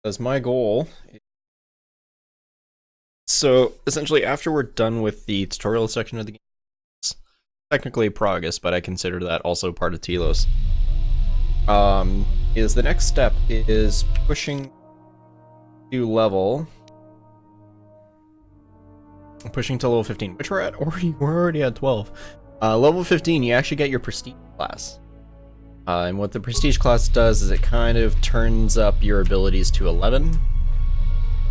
As my goal. So essentially, after we're done with the tutorial section of the game, it's technically progress, but I consider that also part of Telos. Is the next step is pushing to level. Pushing to level 15, which we're at already. We're already at 12. Level 15, you actually get your prestige class. And what the prestige class does is it kind of turns up your abilities to 11.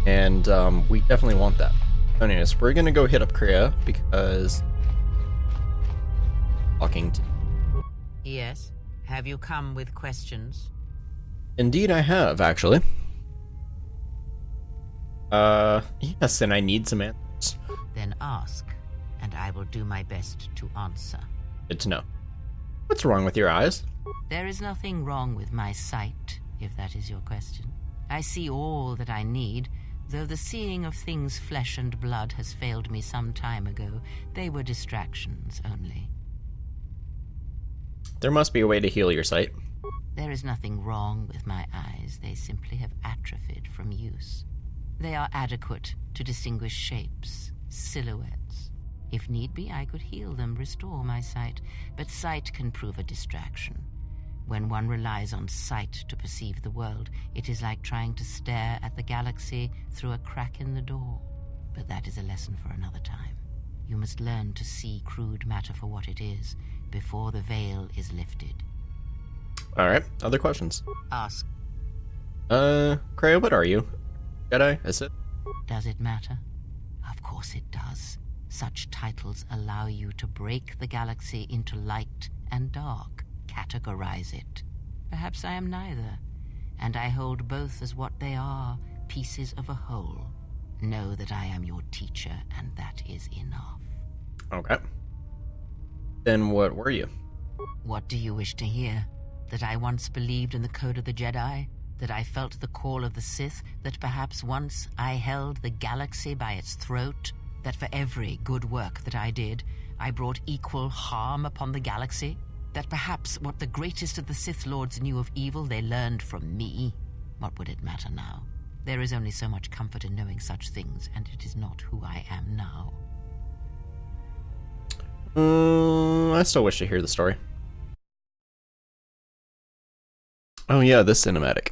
And we definitely want that. Anyways, we're gonna go hit up Kriya because talking to. Yes. Have you come with questions? Indeed, I have actually. Yes, and I need some answers. Then ask, and I will do my best to answer. Good to know. What's wrong with your eyes? There is nothing wrong with my sight, if that is your question. I see all that I need, though the seeing of things flesh and blood has failed me some time ago. They were distractions only. There must be a way to heal your sight. There is nothing wrong with my eyes. They simply have atrophied from use. They are adequate to distinguish shapes, silhouettes. If need be, I could heal them, restore my sight, but sight can prove a distraction. When one relies on sight to perceive the world, it is like trying to stare at the galaxy through a crack in the door. But that is a lesson for another time. You must learn to see crude matter for what it is, before the veil is lifted. Alright, other questions? Ask. Kriya, what are you? Jedi? Is it? Does it matter? Of course it does. Such titles allow you to break the galaxy into light and dark, categorize it. Perhaps I am neither, and I hold both as what they are, pieces of a whole. Know that I am your teacher, and that is enough. Okay. Then what were you? What do you wish to hear? That I once believed in the code of the Jedi? That I felt the call of the Sith? That perhaps once I held the galaxy by its throat? That for every good work that I did, I brought equal harm upon the galaxy? That perhaps what the greatest of the Sith Lords knew of evil they learned from me? What would it matter now? There is only so much comfort in knowing such things, and it is not who I am now. I still wish to hear the story. Oh yeah, this cinematic.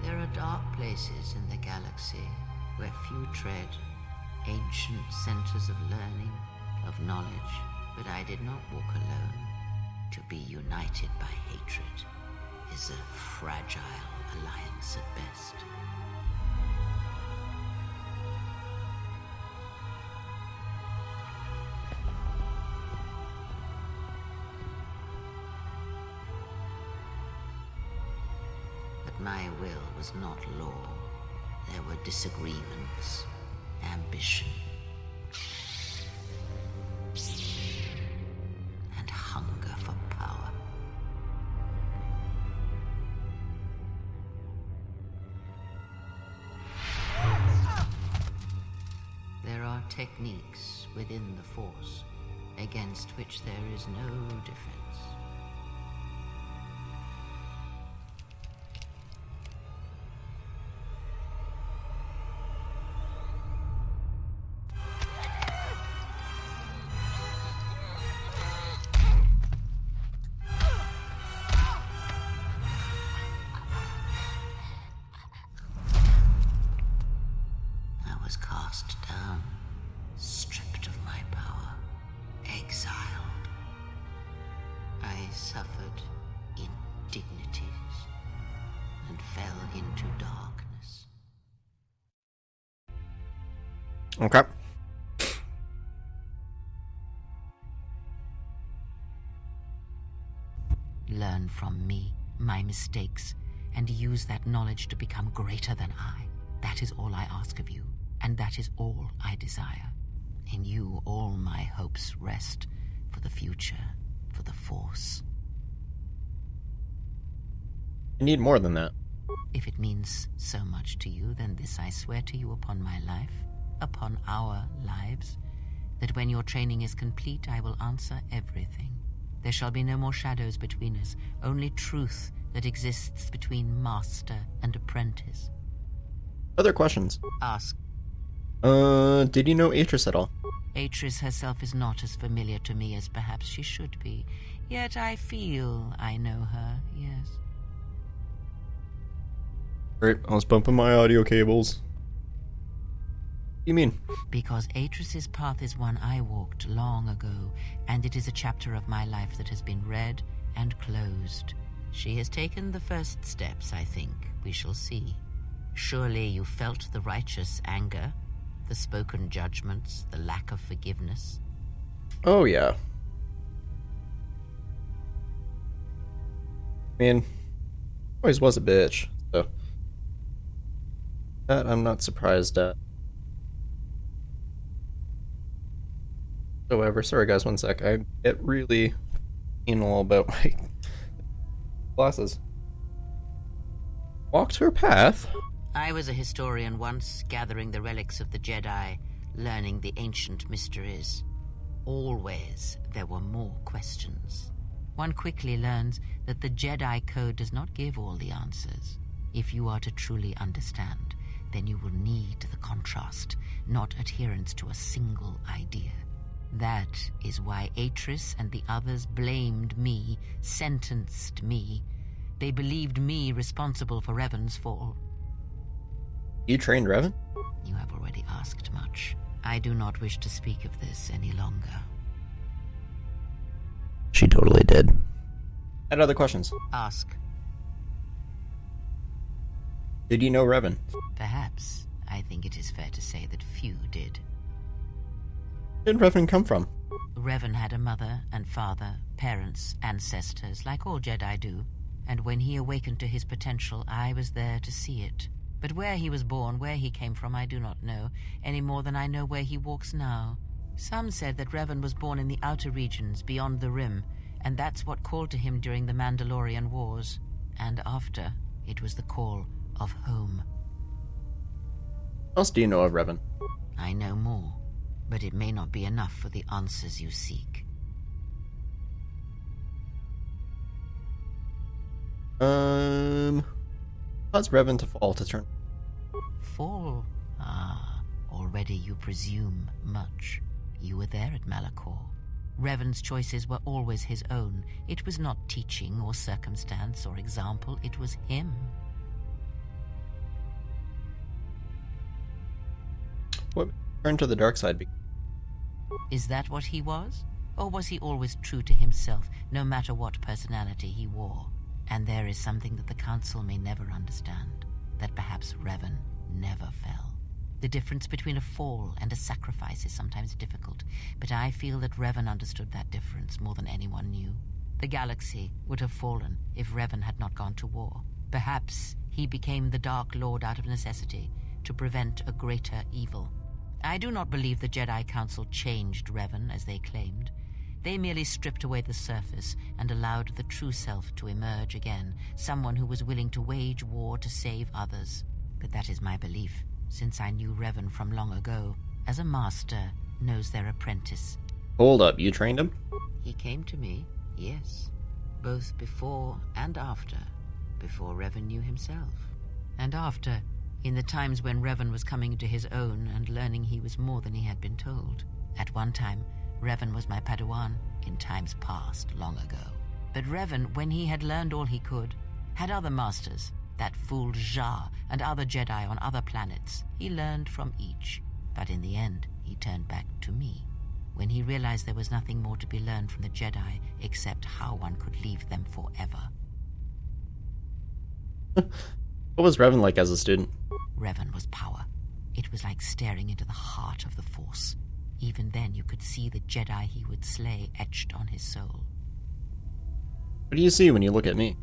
There are dark places in the galaxy where few tread, ancient centers of learning, of knowledge, but I did not walk alone. To be united by hatred is a fragile alliance at best. But my will was not law. There were disagreements, ambition, and hunger for power. There are techniques within the Force against which there is no defense. I was cast down, stripped of my power, exiled. I suffered indignities and fell into darkness. Okay. Learn from me, my mistakes, and use that knowledge to become greater than I. That is all I ask of you, and that is all I desire. In you all my hopes rest, for the future, for the Force. I need more than that. If it means so much to you, then this I swear to you upon my life, upon our lives, that when your training is complete, I will answer everything. There shall be no more shadows between us, only truth that exists between master and apprentice. Other questions? Ask. Did you know Atris at all? Atris herself is not as familiar to me as perhaps she should be, yet I feel I know her, yes. Great, I was bumping my audio cables. What do you mean? Because Atris's path is one I walked long ago, and it is a chapter of my life that has been read and closed. She has taken the first steps, I think. We shall see. Surely you felt the righteous anger, the spoken judgments, the lack of forgiveness. Oh, yeah. I mean, always was a bitch, so that I'm not surprised at. However, sorry guys, one sec. I get really anal about my glasses. Walked her path? I was a historian once, gathering the relics of the Jedi, learning the ancient mysteries. Always there were more questions. One quickly learns that the Jedi Code does not give all the answers. If you are to truly understand, then you will need the contrast, not adherence to a single idea. That is why Atris and the others blamed me, sentenced me. They believed me responsible for Revan's fall. You trained Revan? You have already asked much. I do not wish to speak of this any longer. She totally did. Had other questions? Ask. Did you know Revan? Perhaps. I think it is fair to say that few did. Where did Revan come from? Revan had a mother and father, parents, ancestors, like all Jedi do. And when he awakened to his potential, I was there to see it. But where he was born, where he came from, I do not know, any more than I know where he walks now. Some said that Revan was born in the outer regions, beyond the Rim, and that's what called to him during the Mandalorian Wars. And after, it was the call of home. What else do you know of Revan? I know more, but it may not be enough for the answers you seek. Caused Revan to fall to turn? Fall? Ah, already you presume much. You were there at Malachor. Revan's choices were always his own. It was not teaching or circumstance or example, it was him. What turned to the dark side? Is that what he was? Or was he always true to himself, no matter what personality he wore? And there is something that the Council may never understand, that perhaps Revan never fell. The difference between a fall and a sacrifice is sometimes difficult, but I feel that Revan understood that difference more than anyone knew. The galaxy would have fallen if Revan had not gone to war. Perhaps he became the Dark Lord out of necessity, to prevent a greater evil. I do not believe the Jedi Council changed Revan as they claimed. They merely stripped away the surface and allowed the true self to emerge again, someone who was willing to wage war to save others. But that is my belief, since I knew Revan from long ago, as a master knows their apprentice. Hold up, you trained him? He came to me, yes, both before and after. Before Revan knew himself, and after, in the times when Revan was coming into his own and learning he was more than he had been told. At one time, Revan was my Padawan, in times past, long ago. But Revan, when he had learned all he could, had other masters, that fool Jar and other Jedi on other planets. He learned from each, but in the end, he turned back to me. When he realized there was nothing more to be learned from the Jedi except how one could leave them forever. What was Revan like as a student? Revan was power. It was like staring into the heart of the Force. Even then you could see the Jedi he would slay etched on his soul. What do you see when you look at me?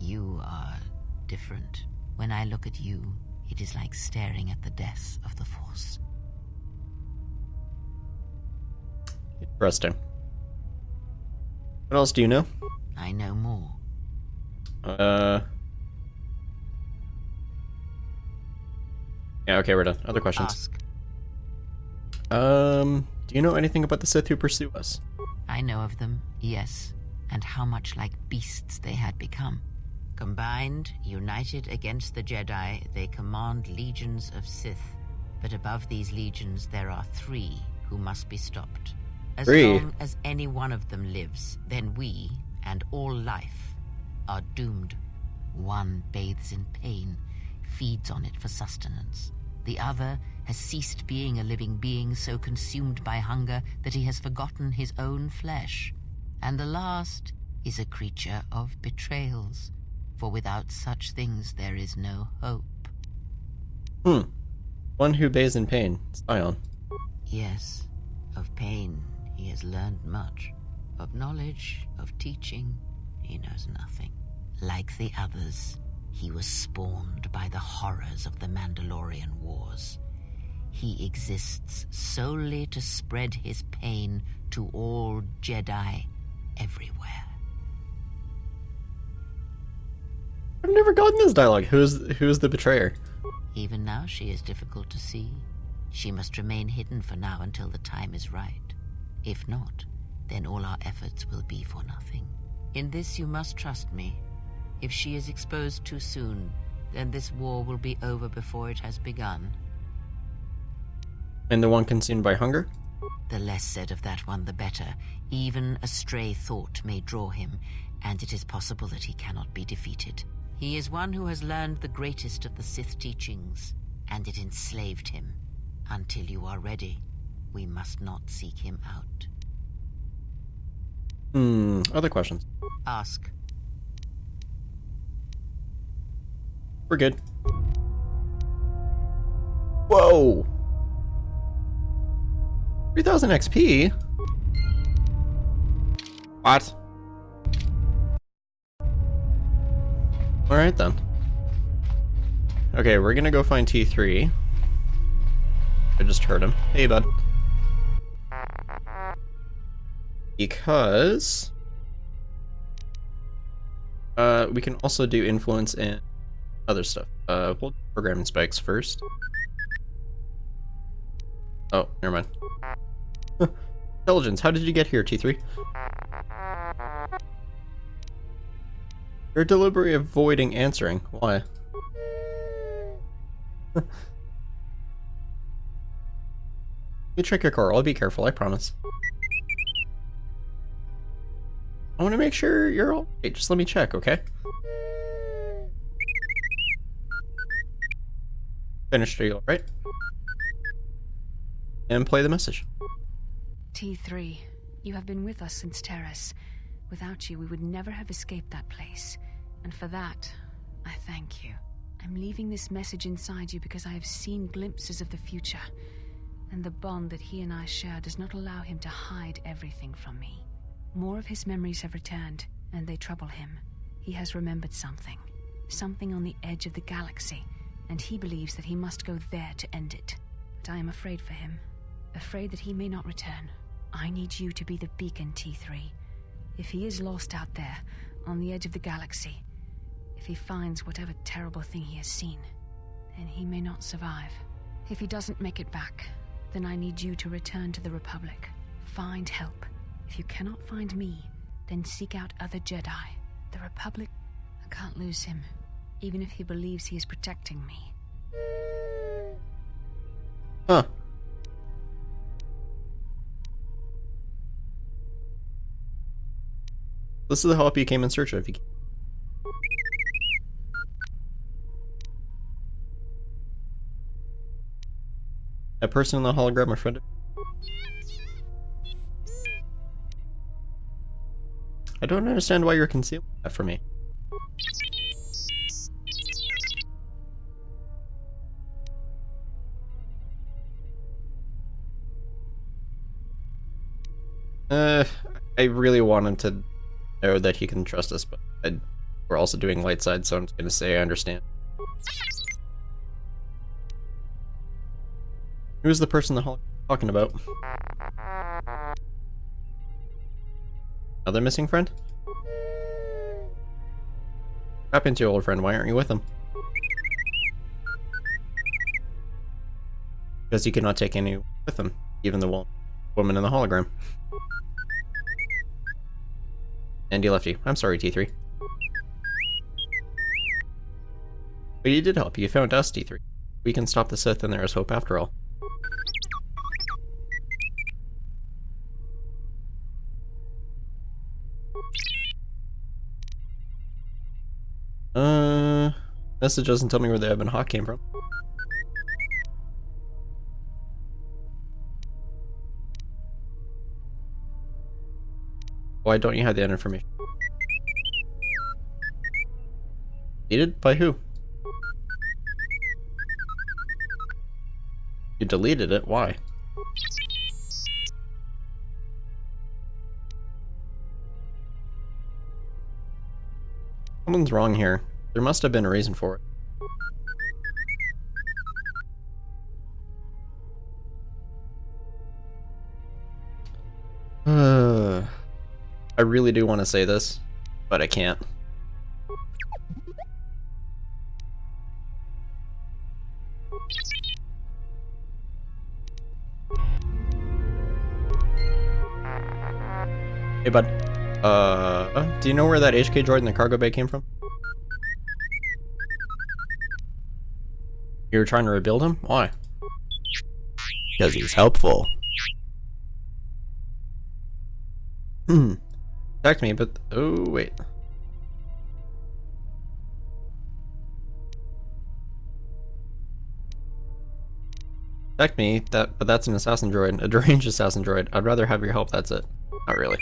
You are different. When I look at you, it is like staring at the death of the Force. Interesting. What else do you know? I know more. Yeah, okay, we're done. Other questions? Ask. Do you know anything about the Sith who pursue us? I know of them, yes, and how much like beasts they had become. Combined, united against the Jedi, they command legions of Sith. But above these legions, there are 3 who must be stopped. As 3? long as any one of them lives, then we, and all life, are doomed. One bathes in pain, feeds on it for sustenance. The other has ceased being a living being, so consumed by hunger that he has forgotten his own flesh. And the last is a creature of betrayals, for without such things there is no hope. One who bathes in pain. Scion. Yes, of pain he has learned much. Of knowledge, of teaching, he knows nothing. Like the others, he was spawned by the horrors of the Mandalorian Wars. He exists solely to spread his pain to all Jedi everywhere. I've never gotten this dialogue. Who's the betrayer? Even now she is difficult to see. She must remain hidden for now until the time is right. If not, then all our efforts will be for nothing. In this you must trust me. If she is exposed too soon, then this war will be over before it has begun. And the one consumed by hunger? The less said of that one, the better. Even a stray thought may draw him, and it is possible that he cannot be defeated. He is one who has learned the greatest of the Sith teachings, and it enslaved him. Until you are ready, we must not seek him out. Other questions? Ask. We're good. Whoa! 3000 XP? What? Alright then. Okay, we're gonna go find T3. I just heard him. Hey, bud. Because... we can also do influence and other stuff. We'll do programming spikes first. Oh, never mind. Intelligence, how did you get here, T3? You're deliberately avoiding answering. Why? You check your car, I'll be careful, I promise. I want to make sure you're alright, just let me check, okay? Finished, are you alright? And play the message. T3, you have been with us since Terrace. Without you, we would never have escaped that place. And for that, I thank you. I'm leaving this message inside you because I have seen glimpses of the future. And the bond that he and I share does not allow him to hide everything from me. More of his memories have returned, and they trouble him. He has remembered something. Something on the edge of the galaxy, and he believes that he must go there to end it. But I am afraid for him. Afraid that he may not return. I need you to be the beacon, T3. If he is lost out there, on the edge of the galaxy, if he finds whatever terrible thing he has seen, then he may not survive. If he doesn't make it back, then I need you to return to the Republic. Find help. If you cannot find me, then seek out other Jedi. The Republic... I can't lose him, even if he believes he is protecting me. Huh. This is the help you came in search of. That person in the hologram a friend of... I don't understand why you're concealing that from me. I really want him to know that he can trust us, but we're also doing light side, so I'm just gonna say I understand. Who's the person the hologram talking about? Another missing friend? What happened to your old friend? Why aren't you with him? Because you cannot take any with them, even the woman in the hologram. And he left you. I'm sorry, T3. But you did help. You found us, T3. We can stop the Sith, and there is hope after all. Message doesn't tell me where the Ebon Hawk came from. Why don't you have that information? Deleted? By who? You deleted it? Why? Something's wrong here. There must have been a reason for it. I really do want to say this, but I can't. Hey, bud. Do you know where that HK droid in the cargo bay came from? You were trying to rebuild him? Why? Because he's helpful. Attacked me, but... Oh, wait. Attacked me, but that's an assassin droid. A deranged assassin droid. I'd rather have your help, that's it. Not really.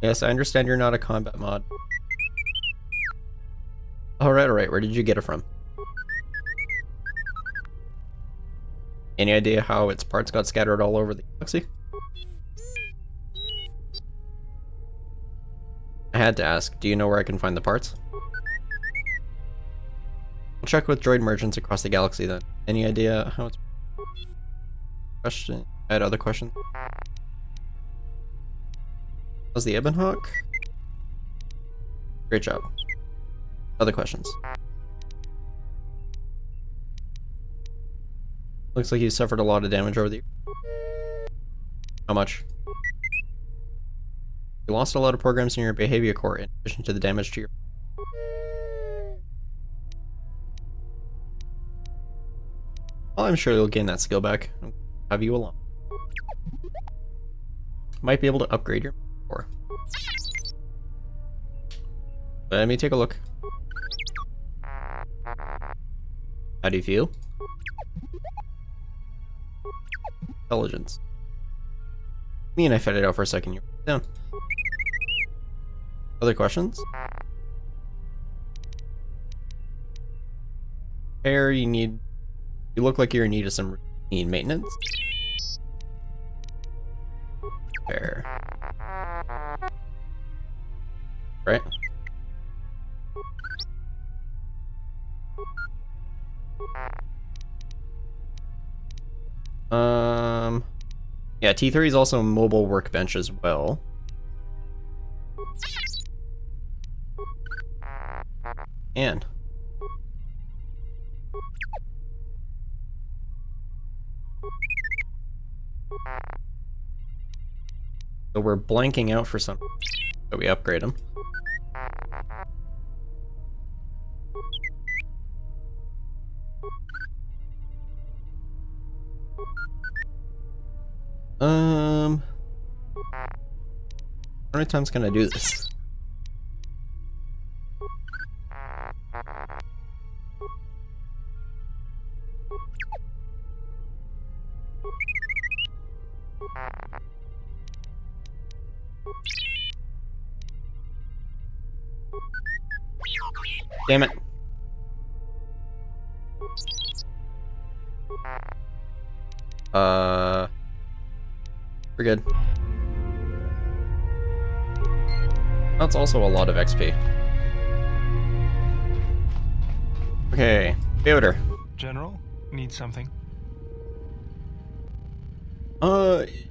Yes, I understand you're not a combat mod. Alright, where did you get it from? Any idea how its parts got scattered all over the galaxy? I had to ask, do you know where I can find the parts? I'll check with droid merchants across the galaxy then. Any idea how it's... Question... I had other questions. How's the Ebon Hawk? Great job. Other questions. Looks like you suffered a lot of damage over the... How much? You lost a lot of programs in your behavior core in addition to the damage to your... Well, I'm sure you'll gain that skill back. I'll have you along. Might be able to upgrade your core. Let me take a look. How do you feel? Intelligence. Me and I fed it out for a second. You're down. Other questions? Hair, you need... You look like you're in need of some routine maintenance. Fair. Right? Yeah, T3 is also a mobile workbench as well. And so we're blanking out for some, so we upgrade them. How many times can I do this? Damn it. We're good. That's also a lot of XP. Okay, Theodore. General, need something?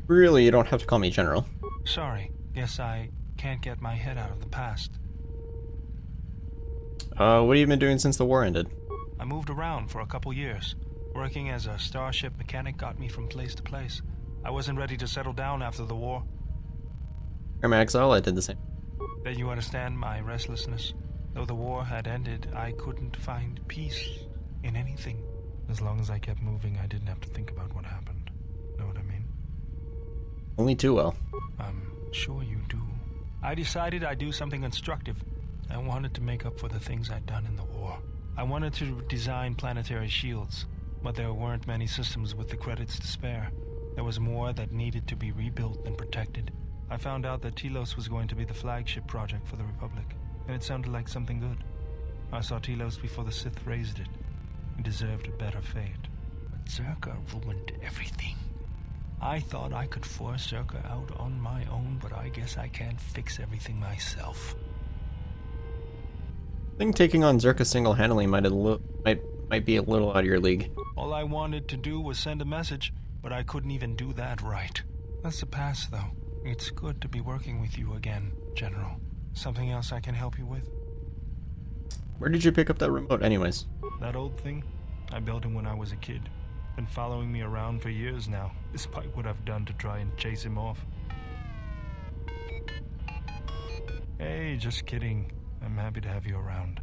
Really, you don't have to call me General. Sorry, guess I can't get my head out of the past. What have you been doing since the war ended? I moved around for a couple years. Working as a starship mechanic got me from place to place. I wasn't ready to settle down after the war. From exile, I did the same. Then you understand my restlessness. Though the war had ended, I couldn't find peace in anything. As long as I kept moving, I didn't have to think about what happened. Know what I mean? Only too well. I'm sure you do. I decided I'd do something constructive. I wanted to make up for the things I'd done in the war. I wanted to design planetary shields, but there weren't many systems with the credits to spare. There was more that needed to be rebuilt and protected. I found out that Telos was going to be the flagship project for the Republic, and it sounded like something good. I saw Telos before the Sith raised it. It deserved a better fate. But Zerka ruined everything. I thought I could force Zerka out on my own, but I guess I can't fix everything myself. I think taking on Zerka single-handedly might be a little out of your league. All I wanted to do was send a message, but I couldn't even do that right. That's the past, though. It's good to be working with you again, General. Something else I can help you with? Where did you pick up that remote anyways? That old thing? I built him when I was a kid. Been following me around for years now, despite what I've done to try and chase him off. Hey, just kidding. I'm happy to have you around.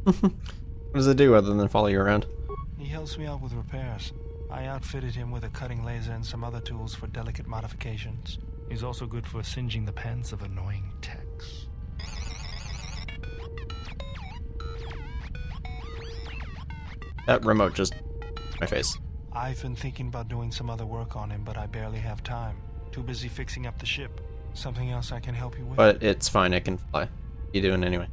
What does it do other than follow you around? He helps me out with repairs. I outfitted him with a cutting laser and some other tools for delicate modifications. He's also good for singeing the pants of annoying techs. That remote just... my face. I've been thinking about doing some other work on him, but I barely have time. Too busy fixing up the ship. Something else I can help you with? But it's fine, I can fly. What are you doing anyway?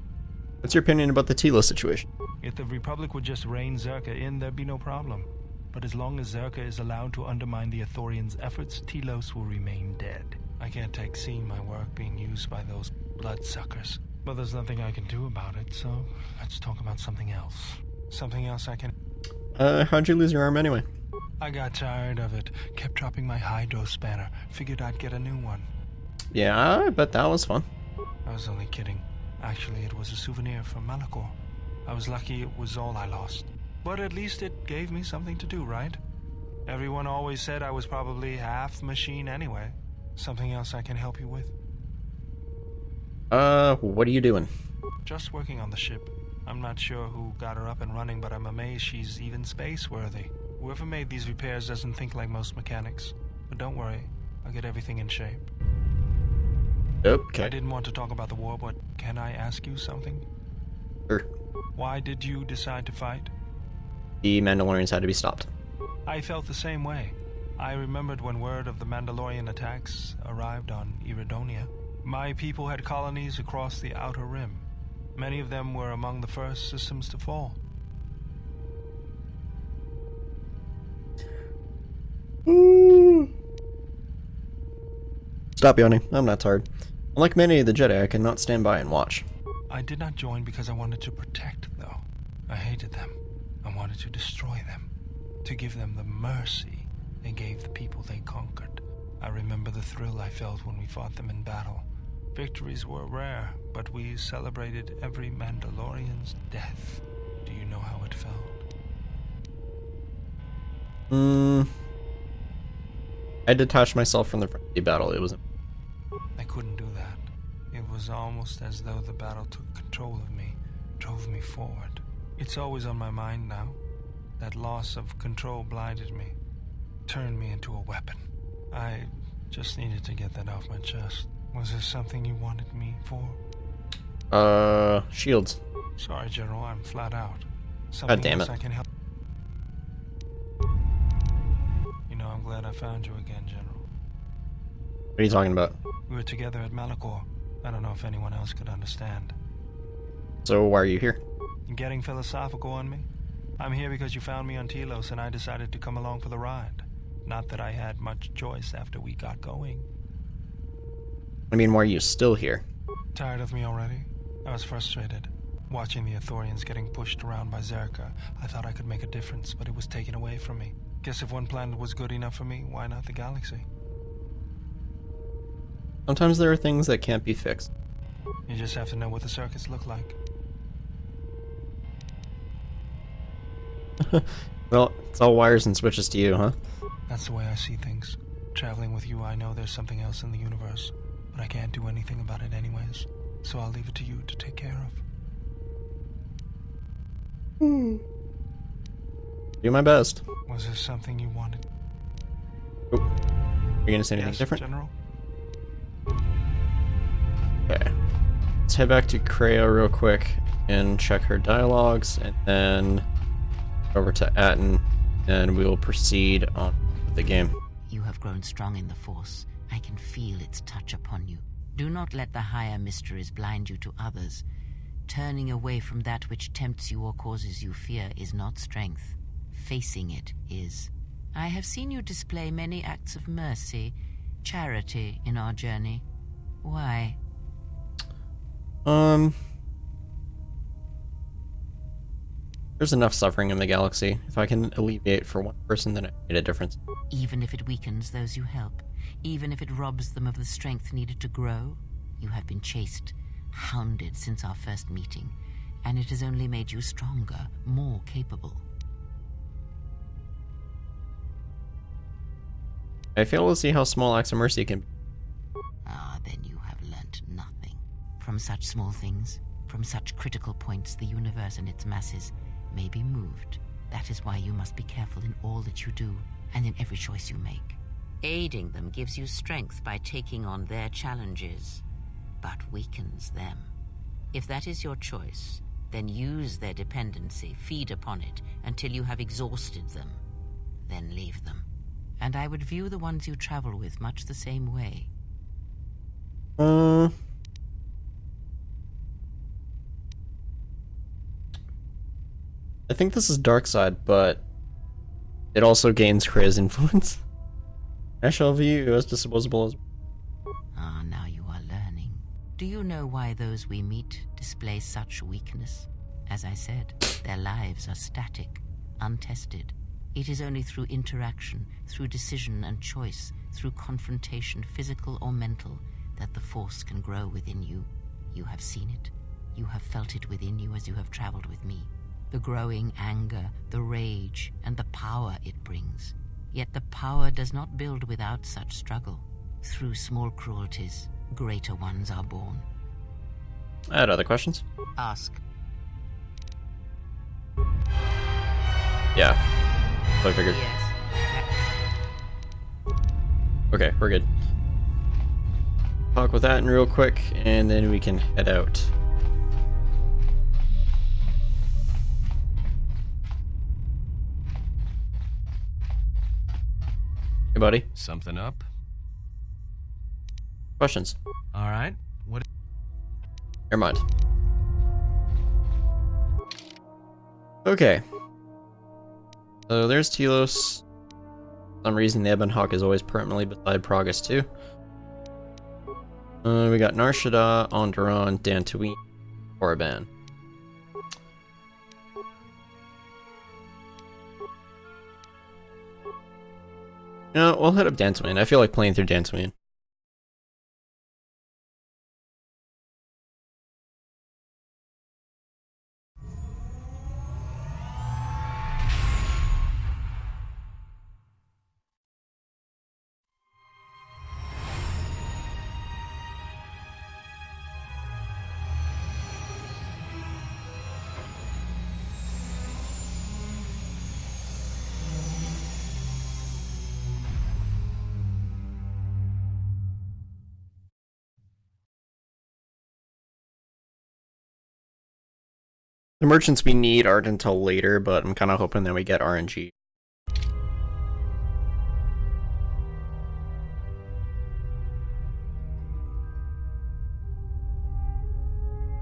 What's your opinion about the Telos situation? If the Republic would just rein Zerka in, there'd be no problem. But as long as Zerka is allowed to undermine the Ithorians' efforts, Telos will remain dead. I can't take seeing my work being used by those bloodsuckers. But there's nothing I can do about it, so let's talk about something else. Something else I can... How'd you lose your arm anyway? I got tired of it. Kept dropping my hydro spanner. Figured I'd get a new one. Yeah, I bet that was fun. I was only kidding. Actually, it was a souvenir from Malachor. I was lucky it was all I lost. But at least it gave me something to do, right? Everyone always said I was probably half machine anyway. Something else I can help you with? What are you doing? Just working on the ship. I'm not sure who got her up and running, but I'm amazed she's even space-worthy. Whoever made these repairs doesn't think like most mechanics. But don't worry, I'll get everything in shape. Okay. I didn't want to talk about the war, but can I ask you something? Sure. Why did you decide to fight? The Mandalorians had to be stopped. I felt the same way. I remembered when word of the Mandalorian attacks arrived on Iridonia. My people had colonies across the Outer Rim. Many of them were among the first systems to fall. Stop yawning. I'm not tired. Unlike many of the Jedi, I cannot stand by and watch. I did not join because I wanted to protect, though. I hated them. I wanted to destroy them. To give them the mercy they gave the people they conquered. I remember the thrill I felt when we fought them in battle. Victories were rare, but we celebrated every Mandalorian's death. Do you know how it felt? I detached myself from the frenzy battle. It was... I couldn't do that. It was almost as though the battle took control of me, drove me forward. It's always on my mind now. That loss of control blinded me, turned me into a weapon. I just needed to get that off my chest. Was there something you wanted me for? Shields. Sorry, General, I'm flat out. Something God damn else it. I can help. You know, I'm glad I found you again, General. What are you talking about? We were together at Malachor. I don't know if anyone else could understand. So why are you here? You getting philosophical on me? I'm here because you found me on Telos and I decided to come along for the ride. Not that I had much choice after we got going. I mean, why are you still here? Tired of me already? I was frustrated. Watching the Ithorians getting pushed around by Zerka, I thought I could make a difference, but it was taken away from me. Guess if one planet was good enough for me, why not the galaxy? Sometimes there are things that can't be fixed. You just have to know what the circuits look like. Well, it's all wires and switches to you, huh? That's the way I see things. Traveling with you, I know there's something else in the universe, but I can't do anything about it anyways. So I'll leave it to you to take care of. Do my best. Was there something you wanted? Oh, are you gonna say anything Yes, different? General? Okay. Let's head back to Kreia real quick and check her dialogues, and then over to Atten, and we will proceed on with the game. You have grown strong in the Force. I can feel its touch upon you. Do not let the higher mysteries blind you to others. Turning away from that which tempts you or causes you fear is not strength. Facing it is. I have seen you display many acts of mercy, charity in our journey. Why? There's enough suffering in the galaxy. If I can alleviate for one person, then it made a difference. Even if it weakens those you help, even if it robs them of the strength needed to grow, you have been chased, hounded since our first meeting, and it has only made you stronger, more capable. I fail to see how small acts of mercy can be. Ah, then you have learnt nothing. From such small things, from such critical points, the universe and its masses may be moved. That is why you must be careful in all that you do, and in every choice you make. Aiding them gives you strength by taking on their challenges, but weakens them. If that is your choice, then use their dependency, feed upon it, until you have exhausted them. Then leave them. And I would view the ones you travel with much the same way. I think this is dark side, but it also gains Kreia's influence. I shall view you as disposable as... Ah, now you are learning. Do you know why those we meet display such weakness? As I said, their lives are static, untested. It is only through interaction, through decision and choice, through confrontation, physical or mental, that the Force can grow within you. You have seen it. You have felt it within you as you have traveled with me. The growing anger, the rage, and the power it brings. Yet the power does not build without such struggle. Through small cruelties, greater ones are born. I had other questions. Ask. Yeah. So I figured. Yes. Okay, we're good. Talk with Atten real quick, and then we can head out. Hey, buddy. Something up? Questions? All right. What? Never mind. Okay. So there's Telos. For some reason, the Ebon Hawk is always permanently beside Progress too. We got Nar Shaddaa, Onderon, Dantooine, Korriban. No, we'll head up Dantooine. I feel like playing through Dantooine. The merchants we need aren't until later, but I'm kind of hoping that we get RNG.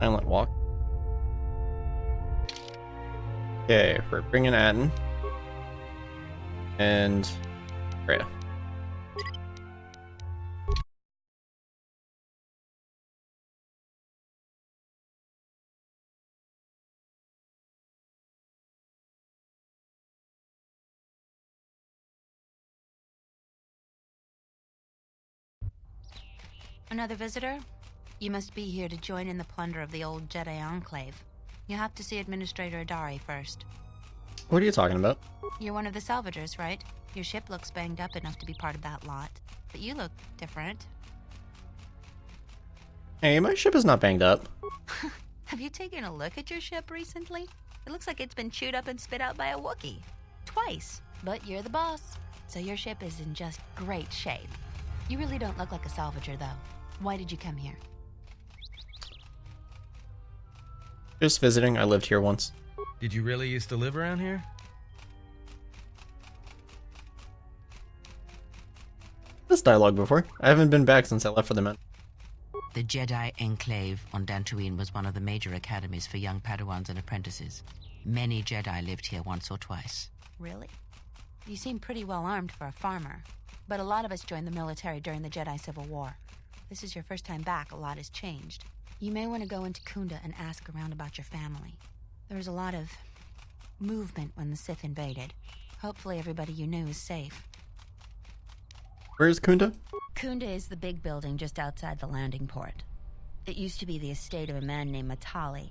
Silent walk. Okay, we're bringing Atten. And Kreia. Another visitor? You must be here to join in the plunder of the old Jedi Enclave. You have to see Administrator Adari first. What are you talking about? You're one of the salvagers, right? Your ship looks banged up enough to be part of that lot. But you look different. Hey, my ship is not banged up. Have you taken a look at your ship recently? It looks like it's been chewed up and spit out by a Wookiee. Twice. But you're the boss, so your ship is in just great shape. You really don't look like a salvager, though. Why did you come here? Just visiting. I lived here once. Did you really used to live around here? This dialogue before. I haven't been back since I left for the men. The Jedi Enclave on Dantooine was one of the major academies for young Padawans and apprentices. Many Jedi lived here once or twice. Really? You seem pretty well armed for a farmer. But a lot of us joined the military during the Jedi Civil War. This is your first time back, a lot has changed. You may want to go into Kunda and ask around about your family. There was a lot of movement when the Sith invaded. Hopefully everybody you knew is safe. Where is Kunda? Kunda is the big building just outside the landing port. It used to be the estate of a man named Matali,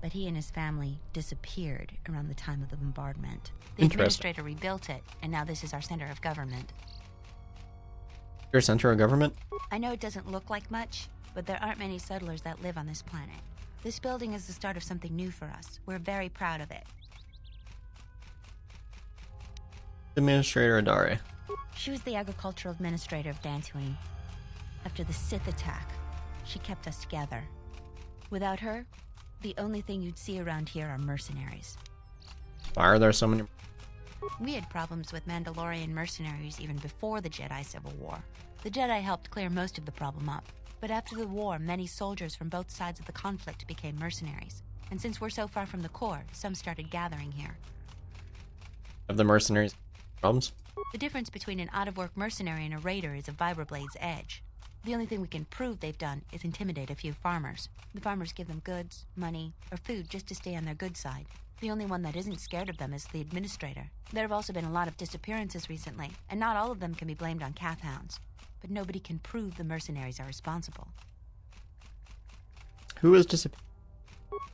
but he and his family disappeared around the time of the bombardment. The administrator rebuilt it, and now this is our center of government. Your center of government? I know it doesn't look like much, but there aren't many settlers that live on this planet. This building is the start of something new for us. We're very proud of it. Administrator Adare. She was the agricultural administrator of Dantooine. After the Sith attack, she kept us together. Without her, the only thing you'd see around here are mercenaries. Why are there so many? We had problems with Mandalorian mercenaries even before the Jedi Civil War. The Jedi helped clear most of the problem up. But after the war, many soldiers from both sides of the conflict became mercenaries. And since we're so far from the core, some started gathering here. Have the mercenaries problems? The difference between an out-of-work mercenary and a raider is a vibробlade's edge. The only thing we can prove they've done is intimidate a few farmers. The farmers give them goods, money, or food just to stay on their good side. The only one that isn't scared of them is the administrator. There have also been a lot of disappearances recently, and not all of them can be blamed on Cath hounds. But nobody can prove the mercenaries are responsible. Who is disappeared?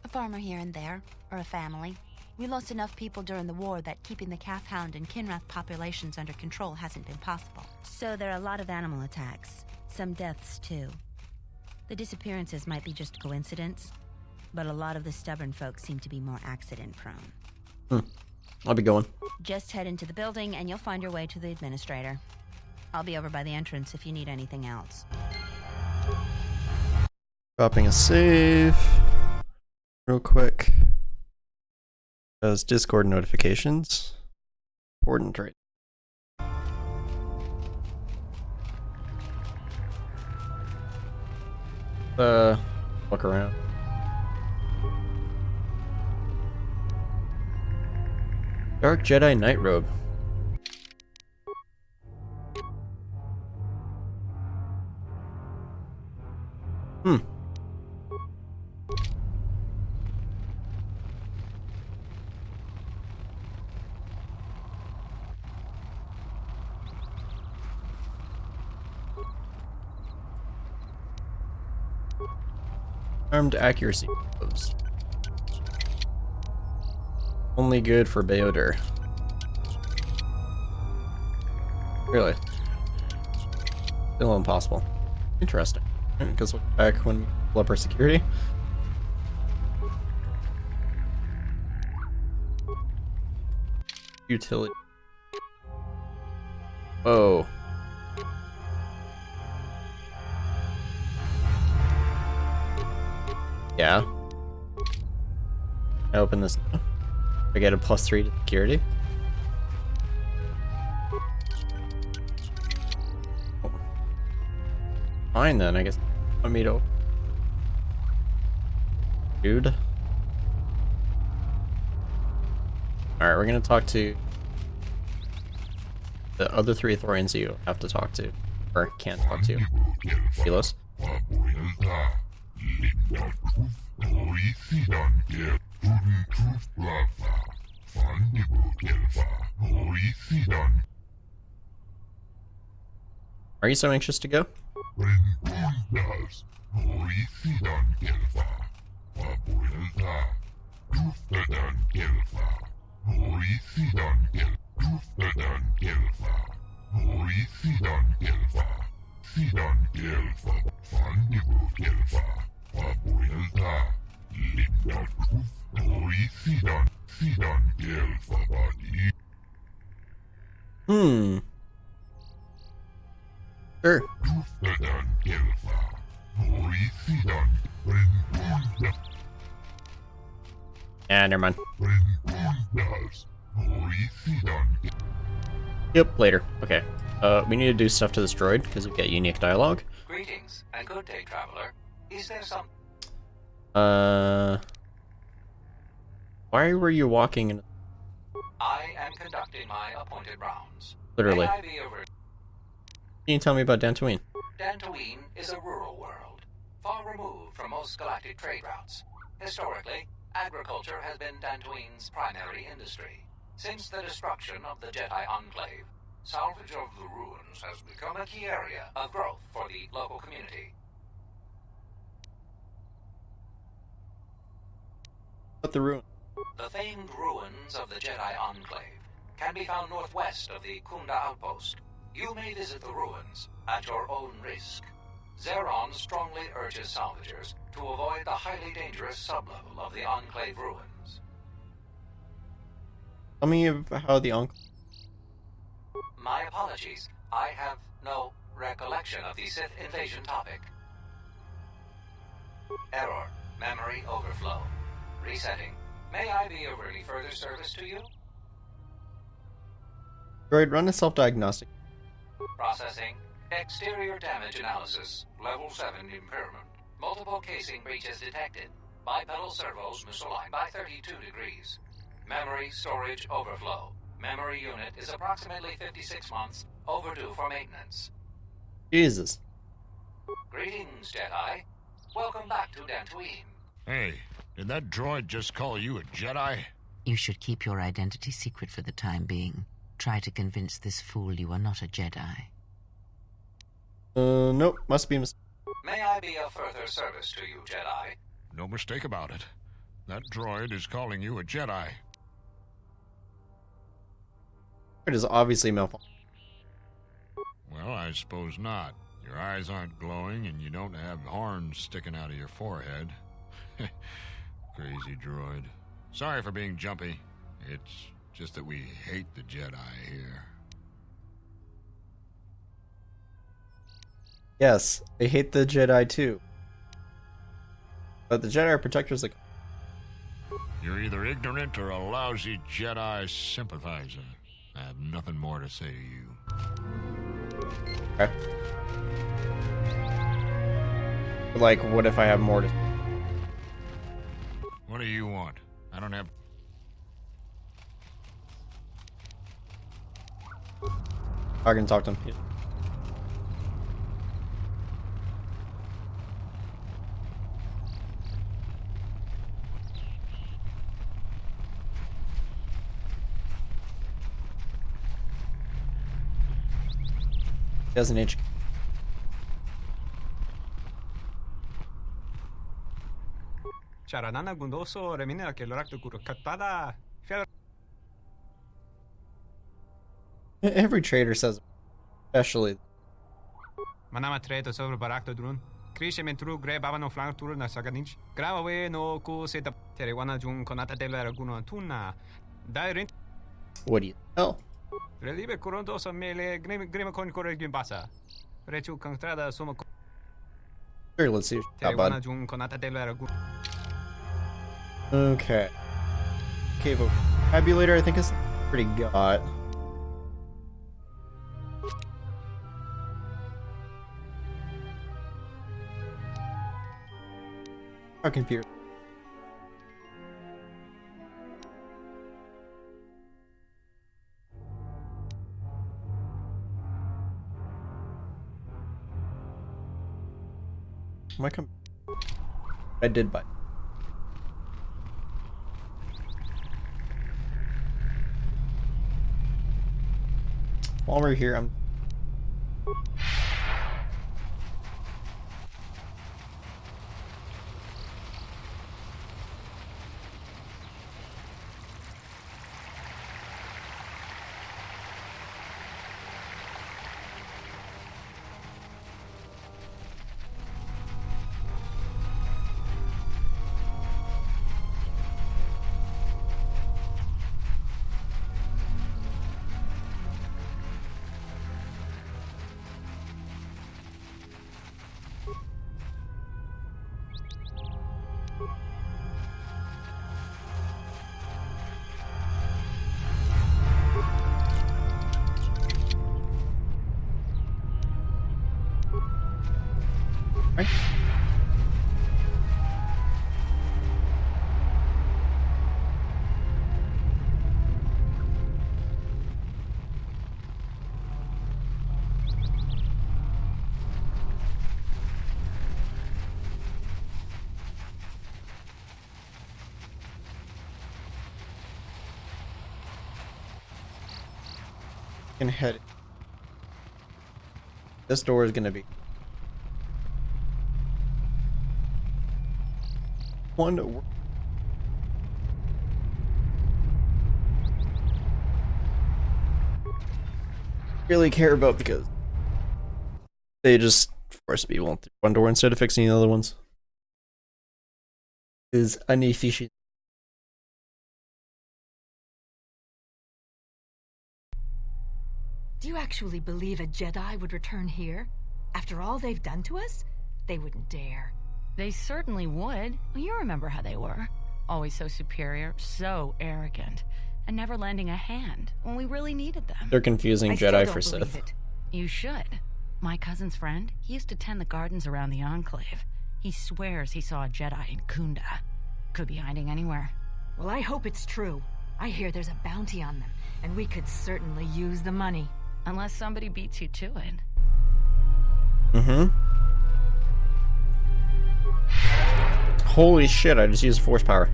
A farmer here and there, or a family. We lost enough people during the war that keeping the Cath hound and Kinrath populations under control hasn't been possible. So there are a lot of animal attacks. Some deaths, too. The disappearances might be just coincidence, but a lot of the stubborn folks seem to be more accident-prone. I'll be going. Just head into the building and you'll find your way to the administrator. I'll be over by the entrance if you need anything else. Dropping a save. Real quick. Does Discord notifications. Important, right? Look around. Dark Jedi Night Robe. Armed accuracy gloves. Only good for Beodur. Really? Still impossible. Interesting. Because look back when we pull up our security. Utility. Whoa. Yeah. I open this now. I get a +3 to security. Oh. Fine then, I guess. Want me to. Dude. Alright, we're gonna talk to the other 3 Ithorians you have to talk to. Or can't talk to. Kilos. Are you so anxious to go? Hmm. Sure. Yeah, never mind. Yep, later. Okay. We need to do stuff to this droid, because we get unique dialogue. Greetings, and good day, traveler. Is there some... Why were you walking in... I am conducting my appointed rounds. Literally. May I be over... Can you tell me about Dantooine? Dantooine is a rural world, far removed from most galactic trade routes. Historically, agriculture has been Dantooine's primary industry. Since the destruction of the Jedi Enclave, salvage of the ruins has become a key area of growth for the local community. But the ruin. The famed ruins of the Jedi Enclave can be found northwest of the Kunda outpost. You may visit the ruins at your own risk. Zeron strongly urges salvagers to avoid the highly dangerous sublevel of the Enclave ruins. Tell me about how the Enclave... My apologies. I have no recollection of the Sith invasion topic. Error. Memory overflow. Resetting. May I be of any further service to you? Droid, run a self-diagnostic. Processing. Exterior damage analysis. Level 7 impairment. Multiple casing breaches detected. Bipedal servos misaligned by 32 degrees. Memory storage overflow. Memory unit is approximately 56 months overdue for maintenance. Jesus. Greetings, Jedi. Welcome back to Dantooine. Hey, did that droid just call you a Jedi? You should keep your identity secret for the time being. Try to convince this fool you are not a Jedi. Nope. Must be a mistake. May I be of further service to you, Jedi? No mistake about it. That droid is calling you a Jedi. It is obviously malfunctioning. Well, I suppose not. Your eyes aren't glowing and you don't have horns sticking out of your forehead. Crazy droid. Sorry for being jumpy. It's just that we hate the Jedi here. Yes, they hate the Jedi too. But the Jedi are protectors of... You're either ignorant or a lousy Jedi sympathizer. I have nothing more to say to you. Okay. Like, what if I have more to... What do you want? I don't have... I can talk to him. Doesn't age. Charanana gundoso remina ke lorak tu kuru katada. Every trader says, especially. Manama treto sobre barakto drun. Krishe mentru gre baba no flank tur na saganich. Grava we no ku seta terewana jun konata della raguno tuna. Dairin What do you know? relive coronto so mele grima con corregim pasa. Rechu constrada sumo Sure, let's see. Oh, terewana bud. jun konata della raguno. Okay. Okay, vocabulator I think is pretty got. How computer. My I did buy. While we're here, I'm... can head. This door is gonna be one. Really care about because they just force people through one door instead of fixing the other ones. Is inefficient. Do you actually believe a Jedi would return here? After all they've done to us? They wouldn't dare. They certainly would. You remember how they were. Always so superior, so arrogant, and never lending a hand when we really needed them. They're confusing I still Jedi don't for believe Sith. it. You should. My cousin's friend, he used to tend the gardens around the Enclave. He swears he saw a Jedi in Kunda. Could be hiding anywhere. Well, I hope it's true. I hear there's a bounty on them, and we could certainly use the money. Unless somebody beats you to it. Mm-hmm. Holy shit, I just used force power.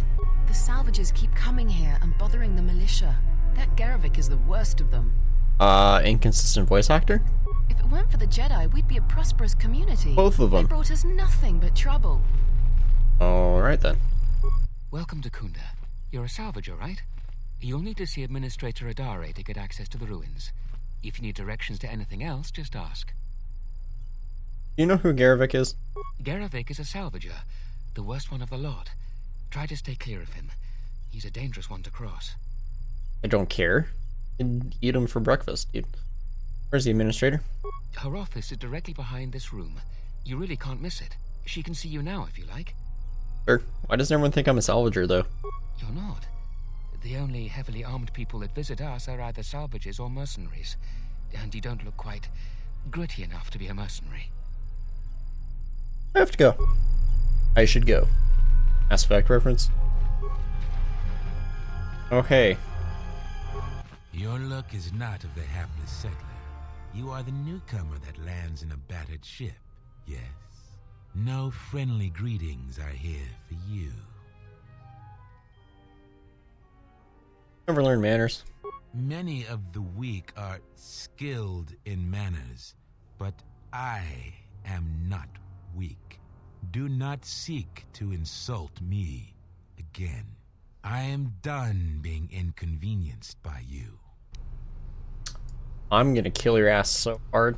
The salvagers keep coming here and bothering the militia. That Garevik is the worst of them. Inconsistent voice actor? If it weren't for the Jedi, we'd be a prosperous community. Both of them. They brought us nothing but trouble. Alright then. Welcome to Kunda. You're a salvager, right? You'll need to see Administrator Adare to get access to the ruins. If you need directions to anything else, just ask. You know who Garevik is? Garevik is a salvager, the worst one of the lot. Try to stay clear of him. He's a dangerous one to cross. I don't care. I'd eat him for breakfast, dude. Where's the administrator? Her office is directly behind this room. You really can't miss it. She can see you now if you like. Sure. Why does everyone think I'm a salvager, though? You're not. The only heavily armed people that visit us are either salvagers or mercenaries. And you don't look quite gritty enough to be a mercenary. I have to go. I should go. Mass Effect reference. Oh, hey. Your luck is not of the hapless settler. You are the newcomer that lands in a battered ship, yes. No friendly greetings are here for you. Never learned manners. Many of the weak are skilled in manners, but I am not weak. Do not seek to insult me again. I am done being inconvenienced by you. I'm gonna kill your ass so hard.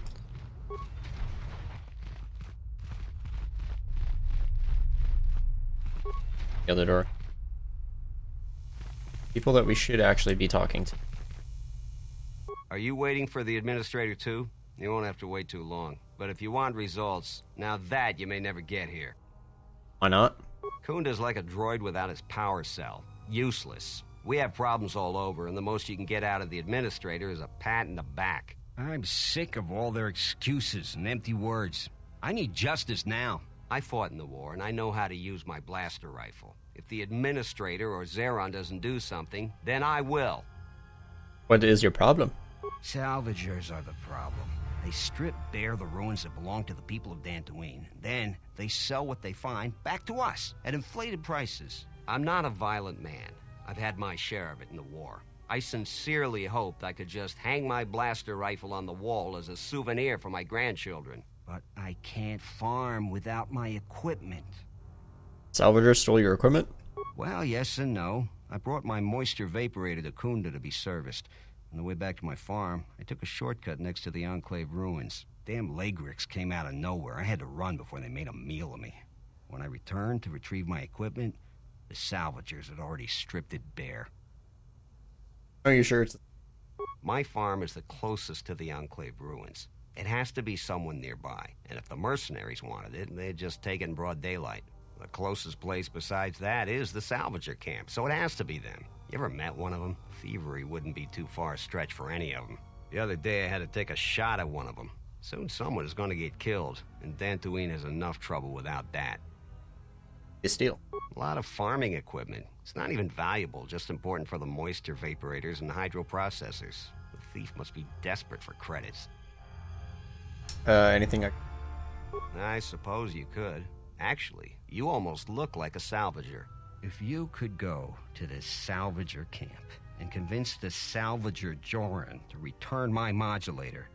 The other door. People that we should actually be talking to. Are you waiting for the administrator too? You won't have to wait too long. But if you want results, now that you may never get here. Why not? Kunda's like a droid without his power cell. Useless. We have problems all over, and the most you can get out of the administrator is a pat in the back. I'm sick of all their excuses and empty words. I need justice now. I fought in the war, and I know how to use my blaster rifle. If the administrator or Zeron doesn't do something, then I will. What is your problem? Salvagers are the problem. They strip bare the ruins that belong to the people of Dantooine. Then they sell what they find back to us at inflated prices. I'm not a violent man. I've had my share of it in the war. I sincerely hoped I could just hang my blaster rifle on the wall as a souvenir for my grandchildren. But I can't farm without my equipment. Salvagers stole your equipment? Well, yes and no. I brought my moisture vaporator to Kunda to be serviced. On the way back to my farm, I took a shortcut next to the Enclave ruins. Damn Lagrix came out of nowhere. I had to run before they made a meal of me. When I returned to retrieve my equipment, the salvagers had already stripped it bare. Are you sure it's... My farm is the closest to the Enclave ruins. It has to be someone nearby, and if the mercenaries wanted it, they'd just take it in broad daylight. The closest place besides that is the salvager camp, so it has to be them. You ever met one of them? Thievery wouldn't be too far a stretch for any of them. The other day I had to take a shot at one of them. Soon someone is going to get killed, and Dantooine has enough trouble without that. You steal. A lot of farming equipment. It's not even valuable, just important for the moisture vaporators and hydroprocessors. The thief must be desperate for credits. Anything I suppose you could. Actually, you almost look like a salvager. If you could go to this salvager camp and convince the salvager Joran to return my modulator,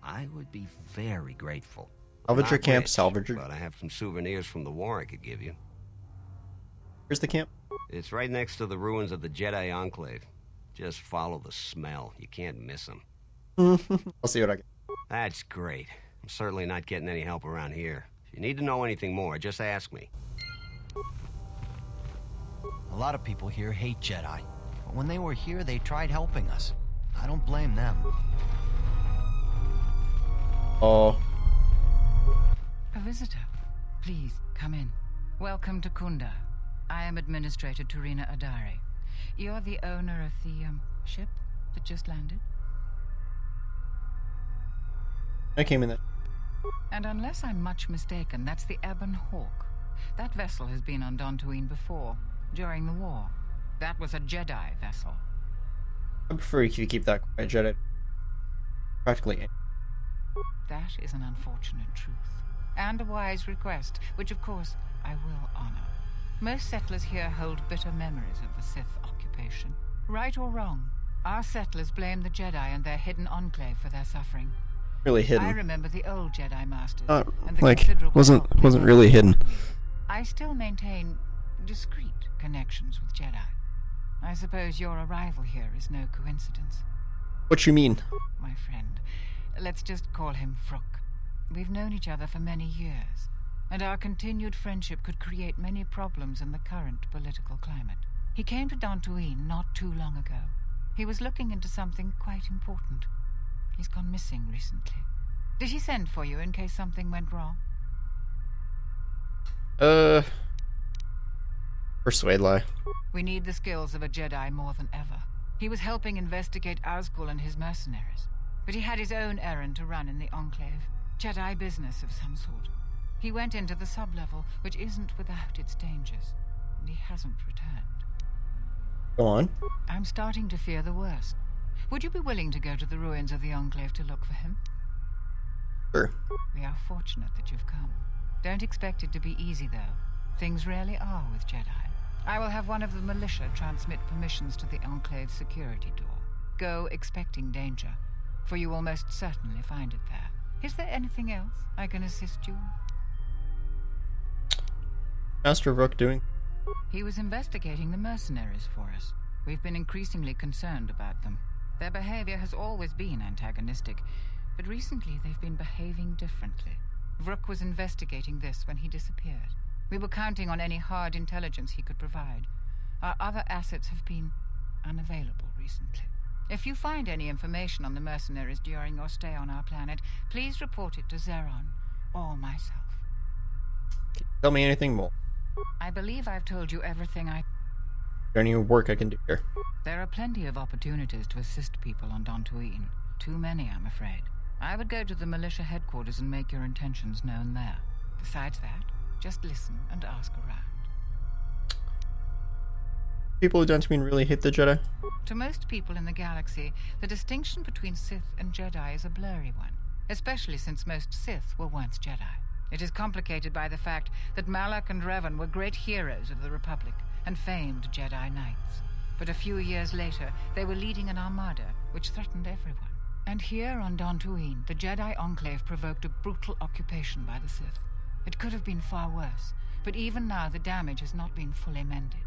I would be very grateful. Salvager Not camp, rich, salvager. but I have some souvenirs from the war I could give you. Where's the camp? It's right next to the ruins of the Jedi Enclave. Just follow the smell. You can't miss them. I'll see what I can. That's great. I'm certainly not getting any help around here. If you need to know anything more, just ask me. A lot of people here hate Jedi. But when they were here, they tried helping us. I don't blame them. Oh. A visitor. Please, come in. Welcome to Kunda. I am Administrator Turina Adare. You're the owner of the, ship that just landed? I came in there. And unless I'm much mistaken, that's the Ebon Hawk. That vessel has been on Dantooine before, during the war. That was a Jedi vessel. I prefer if you keep that quiet, Jedi. Practically. That is an unfortunate truth. And a wise request, which of course I will honor. Most settlers here hold bitter memories of the Sith occupation. Right or wrong, our settlers blame the Jedi and their hidden enclave for their suffering. Really hidden. I remember the old Jedi Masters. And the Like, considerable wasn't help really hidden. I still maintain discreet connections with Jedi. I suppose your arrival here is no coincidence. What you mean? My friend, let's just call him Vrook. We've known each other for many years, and our continued friendship could create many problems in the current political climate. He came to Dantooine not too long ago. He was looking into something quite important. He's gone missing recently. Did he send for you in case something went wrong? Persuade lie. We need the skills of a Jedi more than ever. He was helping investigate Azgul and his mercenaries, but he had his own errand to run in the Enclave. Jedi business of some sort. He went into the sublevel, which isn't without its dangers, and he hasn't returned. Go on. I'm starting to fear the worst. Would you be willing to go to the ruins of the Enclave to look for him? Sure. We are fortunate that you've come. Don't expect it to be easy, though. Things rarely are with Jedi. I will have one of the militia transmit permissions to the Enclave's security door. Go expecting danger, for you will most certainly find it there. Is there anything else I can assist you with? Master Rook doing? He was investigating the mercenaries for us. We've been increasingly concerned about them. Their behavior has always been antagonistic, but recently they've been behaving differently. Vrook was investigating this when he disappeared. We were counting on any hard intelligence he could provide. Our other assets have been unavailable recently. If you find any information on the mercenaries during your stay on our planet, please report it to Zeron or myself. Tell me anything more. I believe I've told you everything I... Is there any work I can do here? There are plenty of opportunities to assist people on Dantooine. Too many, I'm afraid. I would go to the militia headquarters and make your intentions known there. Besides that, just listen and ask around. People who don't mean really hate the Jedi? To most people in the galaxy, the distinction between Sith and Jedi is a blurry one, especially since most Sith were once Jedi. It is complicated by the fact that Malak and Revan were great heroes of the Republic and famed Jedi Knights. But a few years later, they were leading an armada which threatened everyone. And here on Dantooine, the Jedi Enclave provoked a brutal occupation by the Sith. It could have been far worse, but even now the damage has not been fully mended.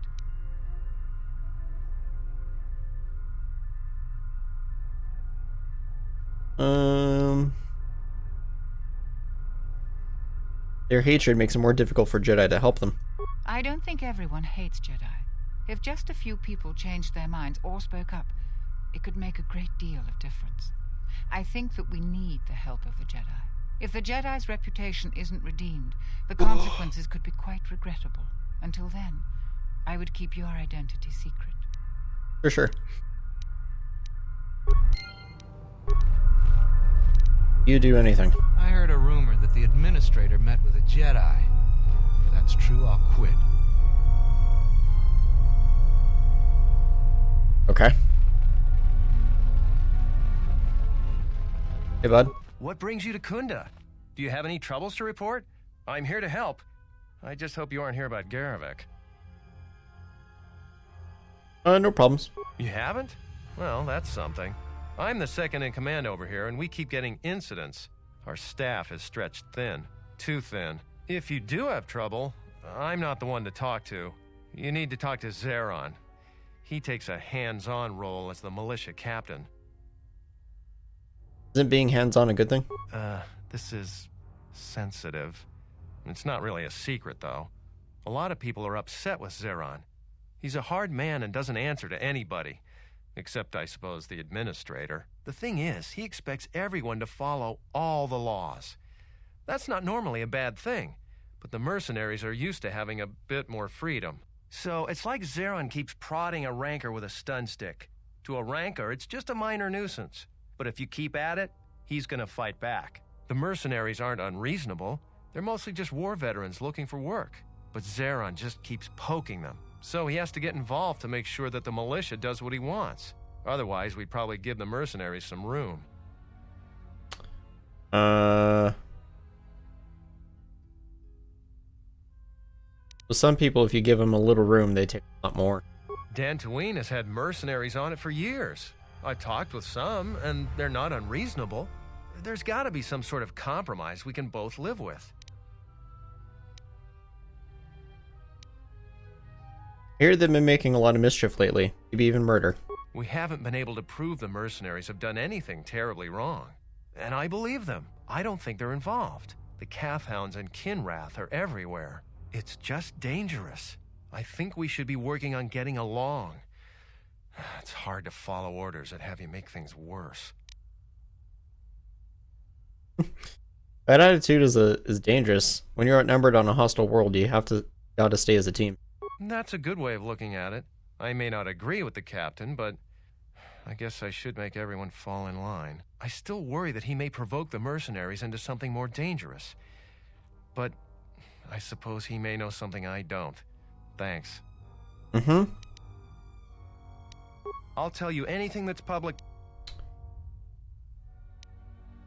Their hatred makes it more difficult for Jedi to help them. I don't think everyone hates Jedi. If just a few people changed their minds or spoke up, it could make a great deal of difference. I think that we need the help of the Jedi. If the Jedi's reputation isn't redeemed, the consequences could be quite regrettable. Until then, I would keep your identity secret. For sure. You do anything. I heard a rumor that the administrator met with a Jedi. If that's true, I'll quit. Okay. Hey, bud. What brings you to Kunda? Do you have any troubles to report? I'm here to help. I just hope you aren't here about Garavek. No problems. You haven't? Well, that's something. I'm the second in command over here, and we keep getting incidents. Our staff is stretched thin. Too thin. If you do have trouble, I'm not the one to talk to. You need to talk to Zeron. He takes a hands-on role as the militia captain. Isn't being hands-on a good thing? This is sensitive. It's not really a secret, though. A lot of people are upset with Zeron. He's a hard man and doesn't answer to anybody. Except, I suppose, the administrator. The thing is, he expects everyone to follow all the laws. That's not normally a bad thing, but the mercenaries are used to having a bit more freedom. So it's like Zeron keeps prodding a rancor with a stun stick. To a rancor, it's just a minor nuisance. But if you keep at it, he's gonna fight back. The mercenaries aren't unreasonable. They're mostly just war veterans looking for work. But Zeron just keeps poking them. So he has to get involved to make sure that the militia does what he wants. Otherwise, we'd probably give the mercenaries some room. For some people, if you give them a little room, they take a lot more. Dantooine has had mercenaries on it for years. I talked with some, and they're not unreasonable. There's got to be some sort of compromise we can both live with. I hear they've been making a lot of mischief lately, maybe even murder. We haven't been able to prove the mercenaries have done anything terribly wrong. And I believe them. I don't think they're involved. The Kathhounds and Kinrath are everywhere. It's just dangerous. I think we should be working on getting along. It's hard to follow orders that have you make things worse. That attitude is dangerous. When you're outnumbered on a hostile world, you gotta stay as a team. That's a good way of looking at it. I may not agree with the captain, but I guess I should make everyone fall in line. I still worry that he may provoke the mercenaries into something more dangerous. But I suppose he may know something I don't. Thanks. Mm-hmm. I'll tell you anything that's public.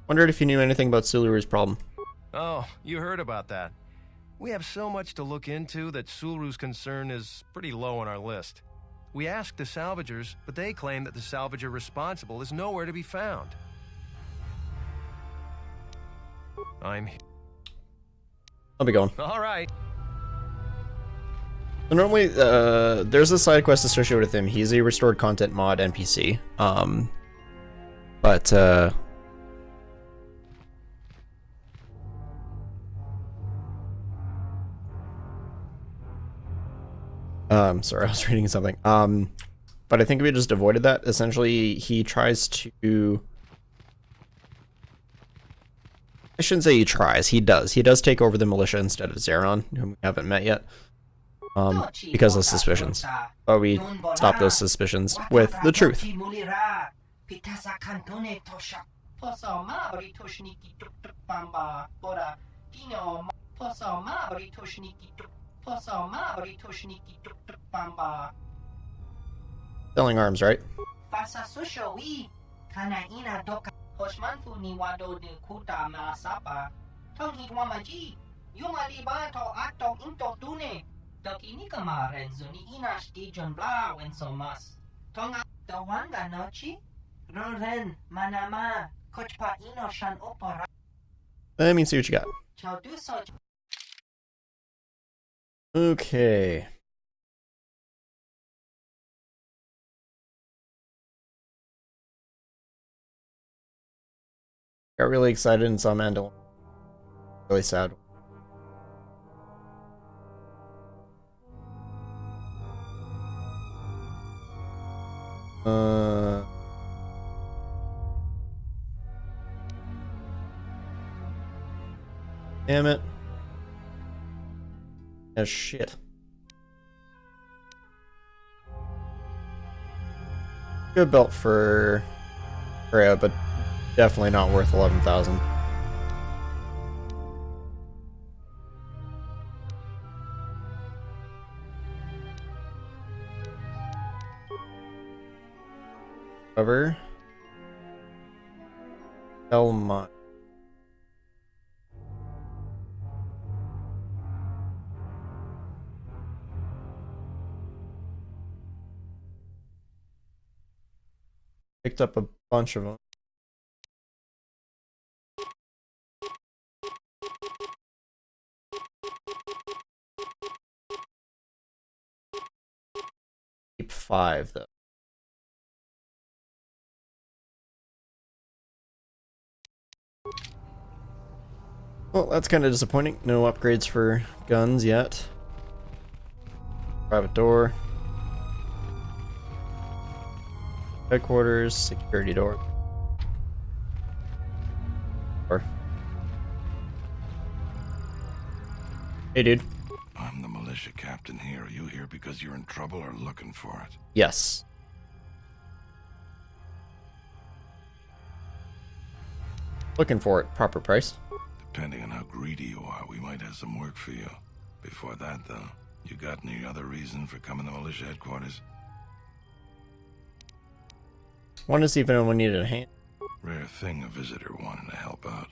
Wondered if you knew anything about Suluru's problem. Oh, you heard about that. We have so much to look into that Suluru's concern is pretty low on our list. We asked the salvagers, but they claim that the salvager responsible is nowhere to be found. I'm here. I'll be going. All right. So normally, there's a side quest associated with him. He's a restored content mod NPC. Sorry, I was reading something. But I think we just avoided that. Essentially, he tries to... I shouldn't say he tries. He does. He does take over the militia instead of Zeron, whom we haven't met yet. Because of suspicions. But we stop those suspicions with the truth. Selling arms, right? Let me see what you got. Okay. Got really excited and saw Mandel. Really sad. Damn it. Yeah, shit. Good belt for Freya, but definitely not worth 11,000. Cover. Elmont. Picked up a bunch of them. Keep 5 though. Well, that's kind of disappointing. No upgrades for guns yet. Private door. Headquarters, security door. Hey, dude. I'm the militia captain here. Are you here because you're in trouble or looking for it? Yes. Looking for it. Proper price. Depending on how greedy you are, we might have some work for you. Before that, though, you got any other reason for coming to militia headquarters? When does even anyone need a hand? Rare thing, a visitor wanting to help out.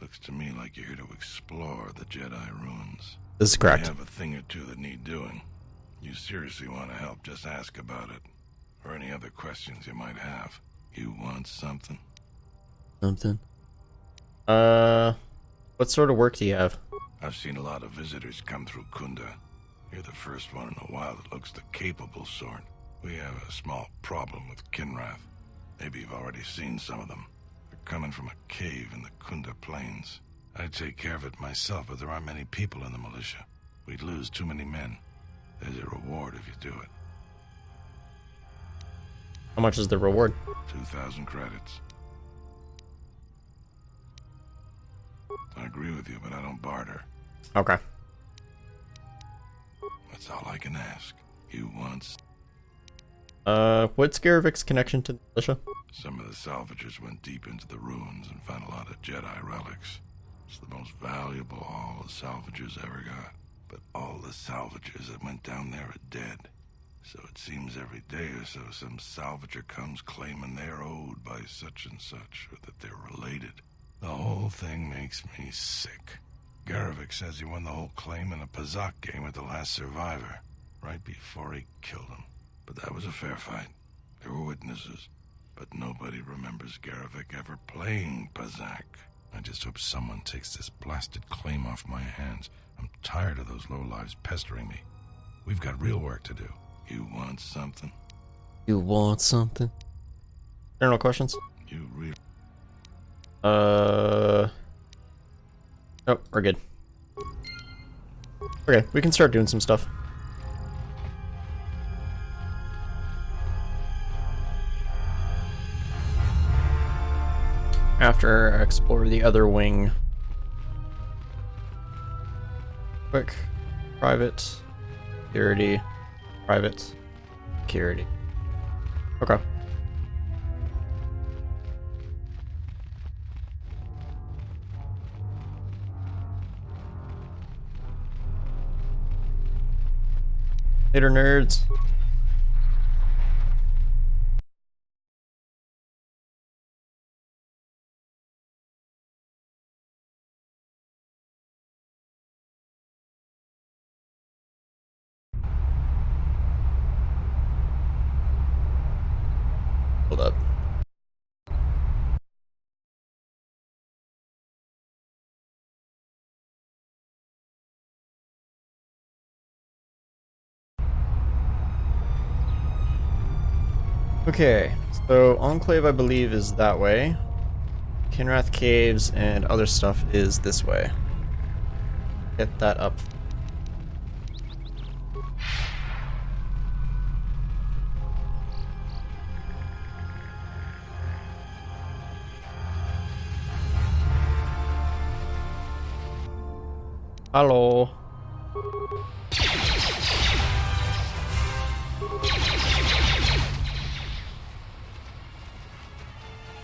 Looks to me like you're here to explore the Jedi ruins. This is correct. We have a thing or two that need doing. You seriously want to help, just ask about it. Or any other questions you might have. You want something? Something. What sort of work do you have? I've seen a lot of visitors come through Kunda. You're the first one in a while that looks the capable sort. We have a small problem with Kinrath. Maybe you've already seen some of them. They're coming from a cave in the Kunda Plains. I'd take care of it myself, but there aren't many people in the militia. We'd lose too many men. There's a reward if you do it. How much is the reward? 2,000 credits. I agree with you, but I don't barter. Okay. That's all I can ask. You want... What's Garavic's connection to the militia? Some of the salvagers went deep into the ruins and found a lot of Jedi relics. It's the most valuable all the salvagers ever got. But all the salvagers that went down there are dead. So it seems every day or so some salvager comes claiming they're owed by such and such, or that they're related. The whole thing makes me sick. Garavik says he won the whole claim in a Pazak game with the last survivor, right before he killed him. But that was a fair fight. There were witnesses. But nobody remembers Garavik ever playing Pazak. I just hope someone takes this blasted claim off my hands. I'm tired of those lowlives pestering me. We've got real work to do. You want something? You want something? General questions? You really... Oh, we're good. Okay, we can start doing some stuff. After I explore the other wing. Quick. Private. Security. Private. Security. Okay. Later, nerds. Hold up. Okay, so Enclave, I believe, is that way. Kinrath Caves and other stuff is this way. Get that up. Hello.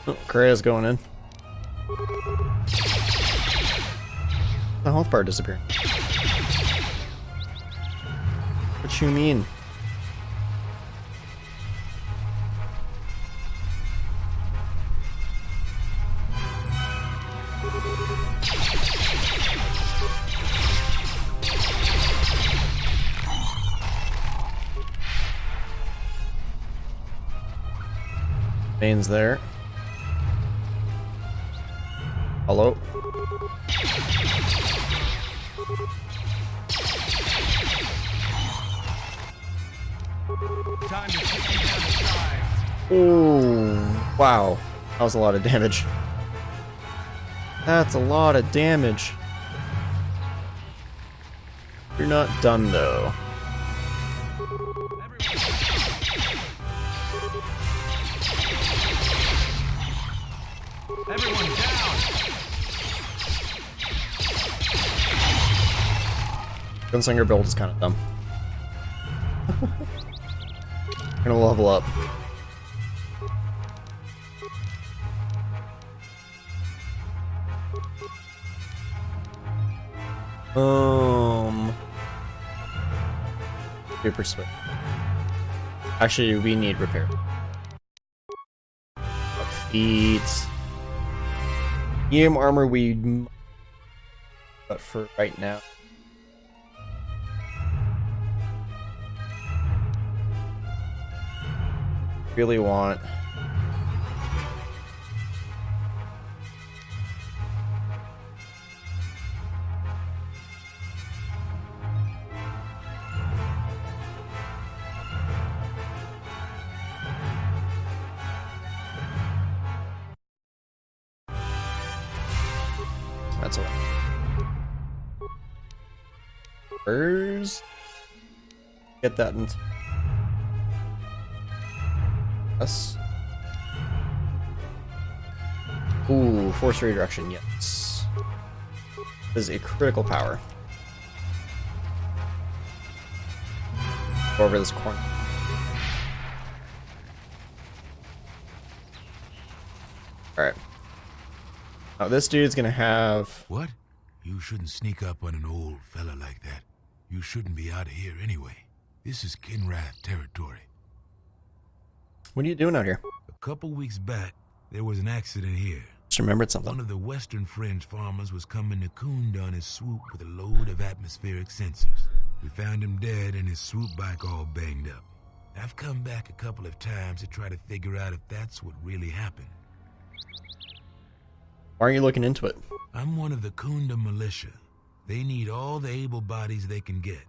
Oh, Krea's going in. The health bar disappeared. What you mean? Bane's there. Hello? Time to take you down the side. Ooh, wow. That was a lot of damage. That's a lot of damage. You're not done though. Everyone down. Gunslinger build is kind of dumb. Gonna level up. Super switch. Actually, we need repair. Feet. EM armor but for right now. Really want. That's alright. Spurs? Get that into. Yes. Ooh, force redirection, yes. This is a critical power. Go over this corner. Alright. Now this dude's gonna have... What? You shouldn't sneak up on an old fella like that. You shouldn't be out of here anyway. This is Kinrath territory. What are you doing out here? A couple weeks back, there was an accident here. Just remembered something. One of the western fringe farmers was coming to Kunda on his swoop with a load of atmospheric sensors. We found him dead and his swoop bike all banged up. I've come back a couple of times to try to figure out if that's what really happened. Why are you looking into it? I'm one of the Kunda militia. They need all the able bodies they can get.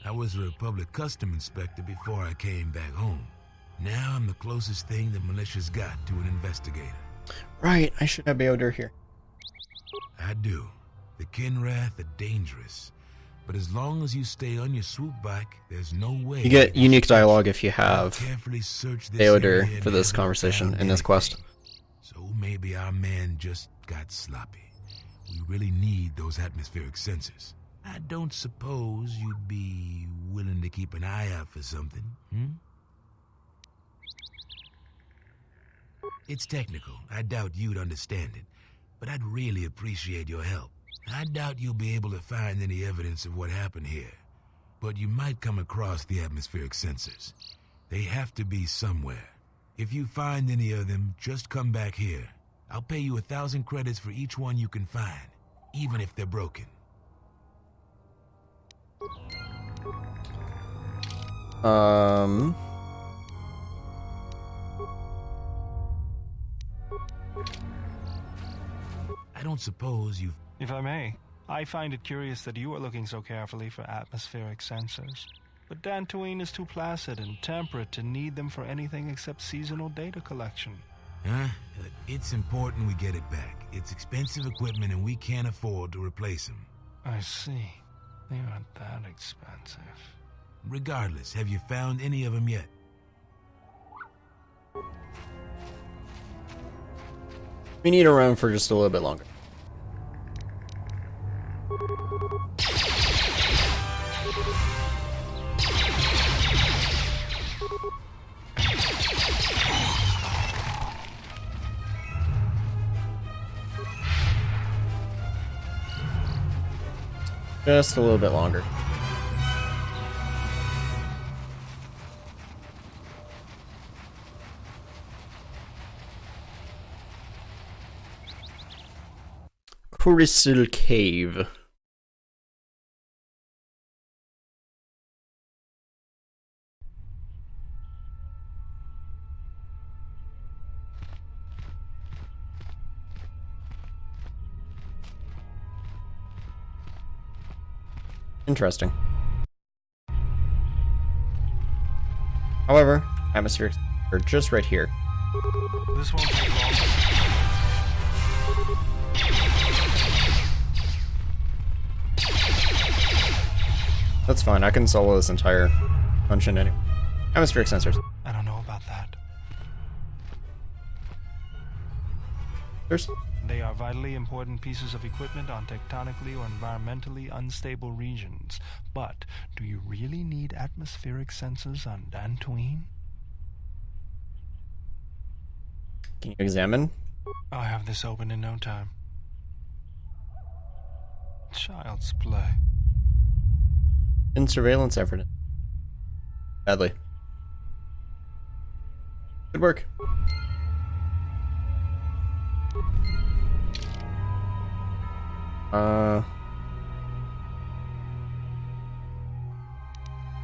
I was a public custom inspector before I came back home. Now I'm the closest thing the militia's got to an investigator. Right, I should have Beodur here. I do. The Kinrath are dangerous. But as long as you stay on your swoop bike, there's no way... You get unique dialogue if you have Beodur Beodur for this conversation in this quest. So maybe our man just got sloppy. We really need those atmospheric sensors. I don't suppose you'd be willing to keep an eye out for something, hmm? It's technical. I doubt you'd understand it, but I'd really appreciate your help. I doubt you'll be able to find any evidence of what happened here, but you might come across the atmospheric sensors. They have to be somewhere. If you find any of them, just come back here. I'll pay you 1,000 credits for each one you can find, even if they're broken. I don't suppose you've... If I may, I find it curious that you are looking so carefully for atmospheric sensors. But Dantooine is too placid and temperate to need them for anything except seasonal data collection. Huh? It's important we get it back. It's expensive equipment and we can't afford to replace them. I see. They aren't that expensive. Regardless, have you found any of them yet? We need to run for just a little bit longer. Just a little bit longer. Crystal Cave. Interesting. However, atmospheric are just right here. This won't take long. That's fine. I can solo this entire function anyway. Atmospheric sensors. I don't know about that. They are vitally important pieces of equipment on tectonically or environmentally unstable regions. But do you really need atmospheric sensors on Dantooine? Can you examine? I'll have this open in no time. Child's play. In surveillance effort. Badly. Good work.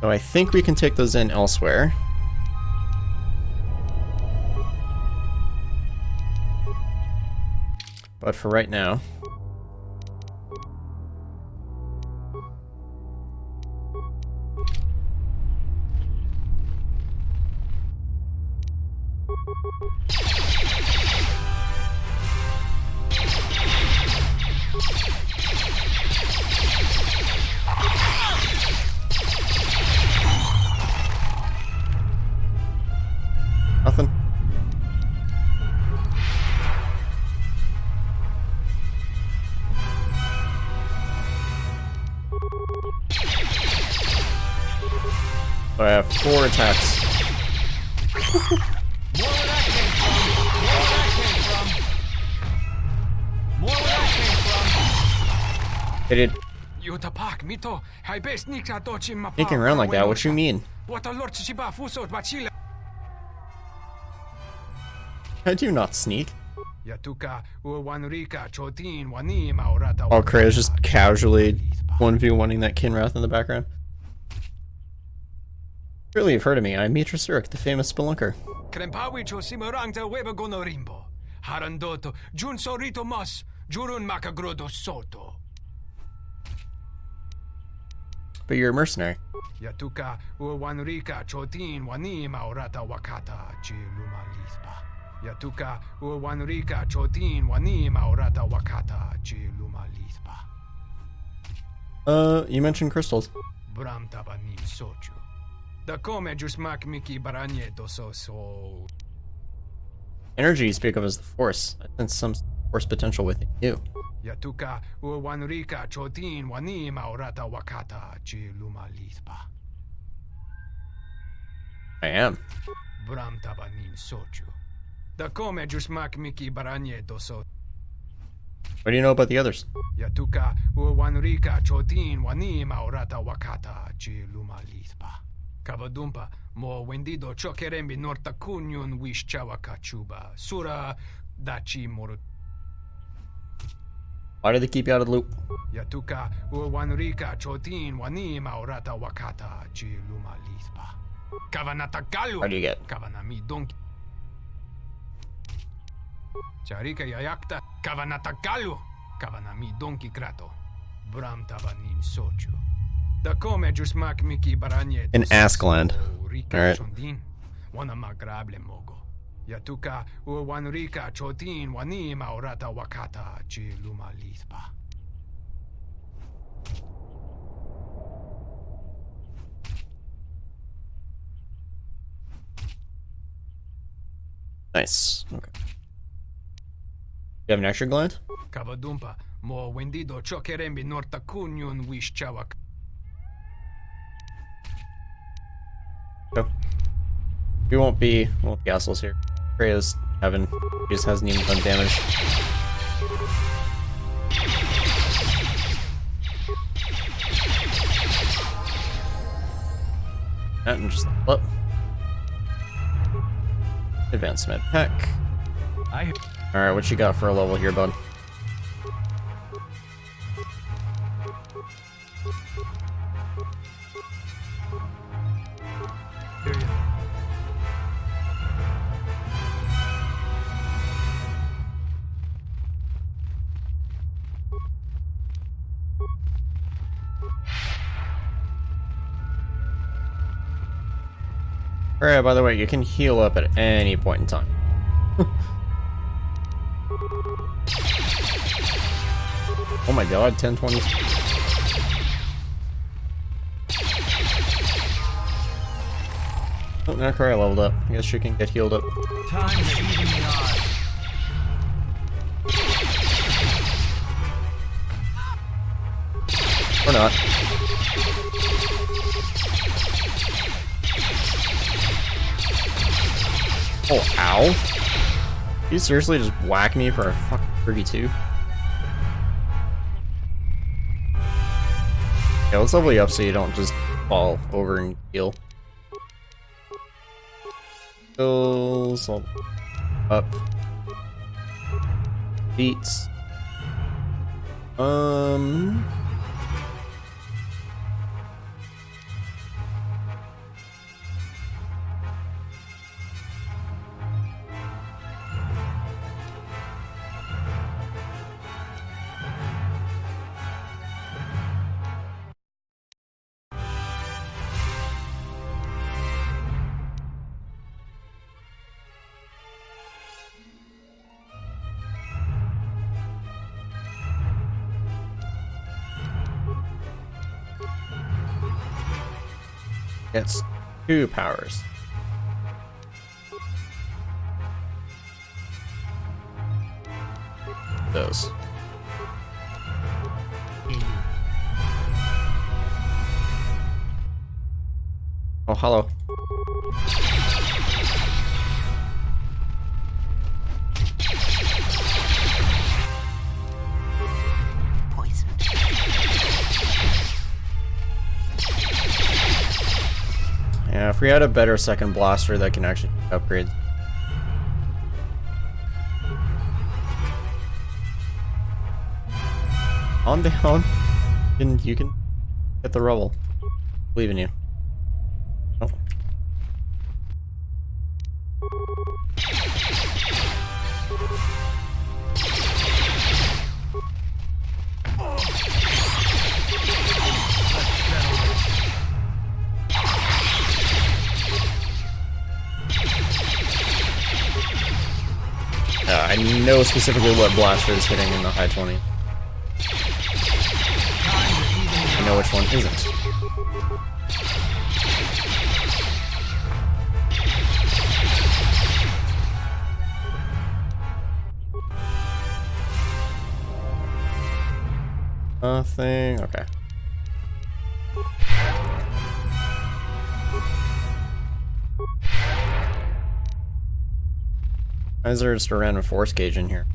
So I think we can take those in elsewhere. But for right now... Nothing. So I have 4 attacks. They did. Sneaking around like that, what you mean? I do not sneak. Oh, Krea's just casually 1v1ing that Kinrath in the background. Surely you've heard of me. I'm Mitra Surik, the famous spelunker. But you're a mercenary. You mentioned crystals. Energy you speak of as the force. I sense some force potential within you. I am. What do you know about the others? Mo wendido chokerembi norta kunyun wish chawa kachuba. Sura dachi moro. Why do they keep you out of the loop? Yatuka wanrika chotin wani maurata wakata chiluma lispa. Kavanata galu. What do you get? Kavanami donki. Charika yayakta kavanata galu. Kavanami donki krato. Bram tabanin sochu. An Askland. Alright. Yatuka wanrika chotin wani maurata wakata chiluma lispa. Nice. Okay. You have an extra gland? Kavadumpa mo wendido chokerembi norta kunyun wish chawak. So, we won't be assholes here. Krea's heaven. He just hasn't even done damage. And just up. Advanced med pack. Alright, what you got for a level here, bud? Alright, by the way, you can heal up at any point in time. Oh my god, 1020. Oh, now Cry leveled up. I guess she can get healed up. Time to even the odds. Or not. Oh, ow. You seriously just whack me for a fucking 32? Yeah, let's level you up so you don't just fall over and heal. Skills up. Beats. It's 2 powers. Those. Oh, hello. Poison. Yeah, if we had a better second blaster that can actually upgrade. On down. You can get the rubble. Believe in you. Oh. I know specifically what blaster is hitting in the high 20. I know which one isn't. Nothing. Okay. Why is there just a random force gauge in here?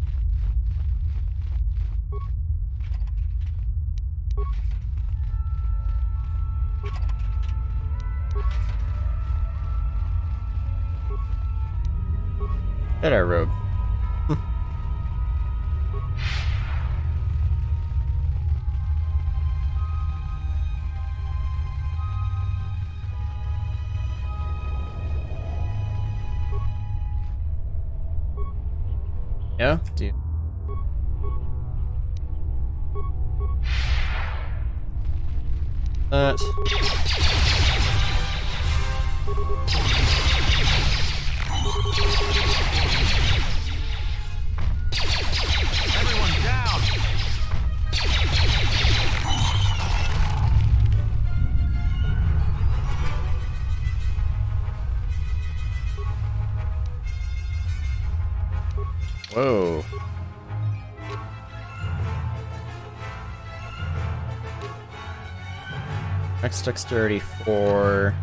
Jedi robe. Yeah? Do you? That. Everyone down! Whoa. Max dexterity 4.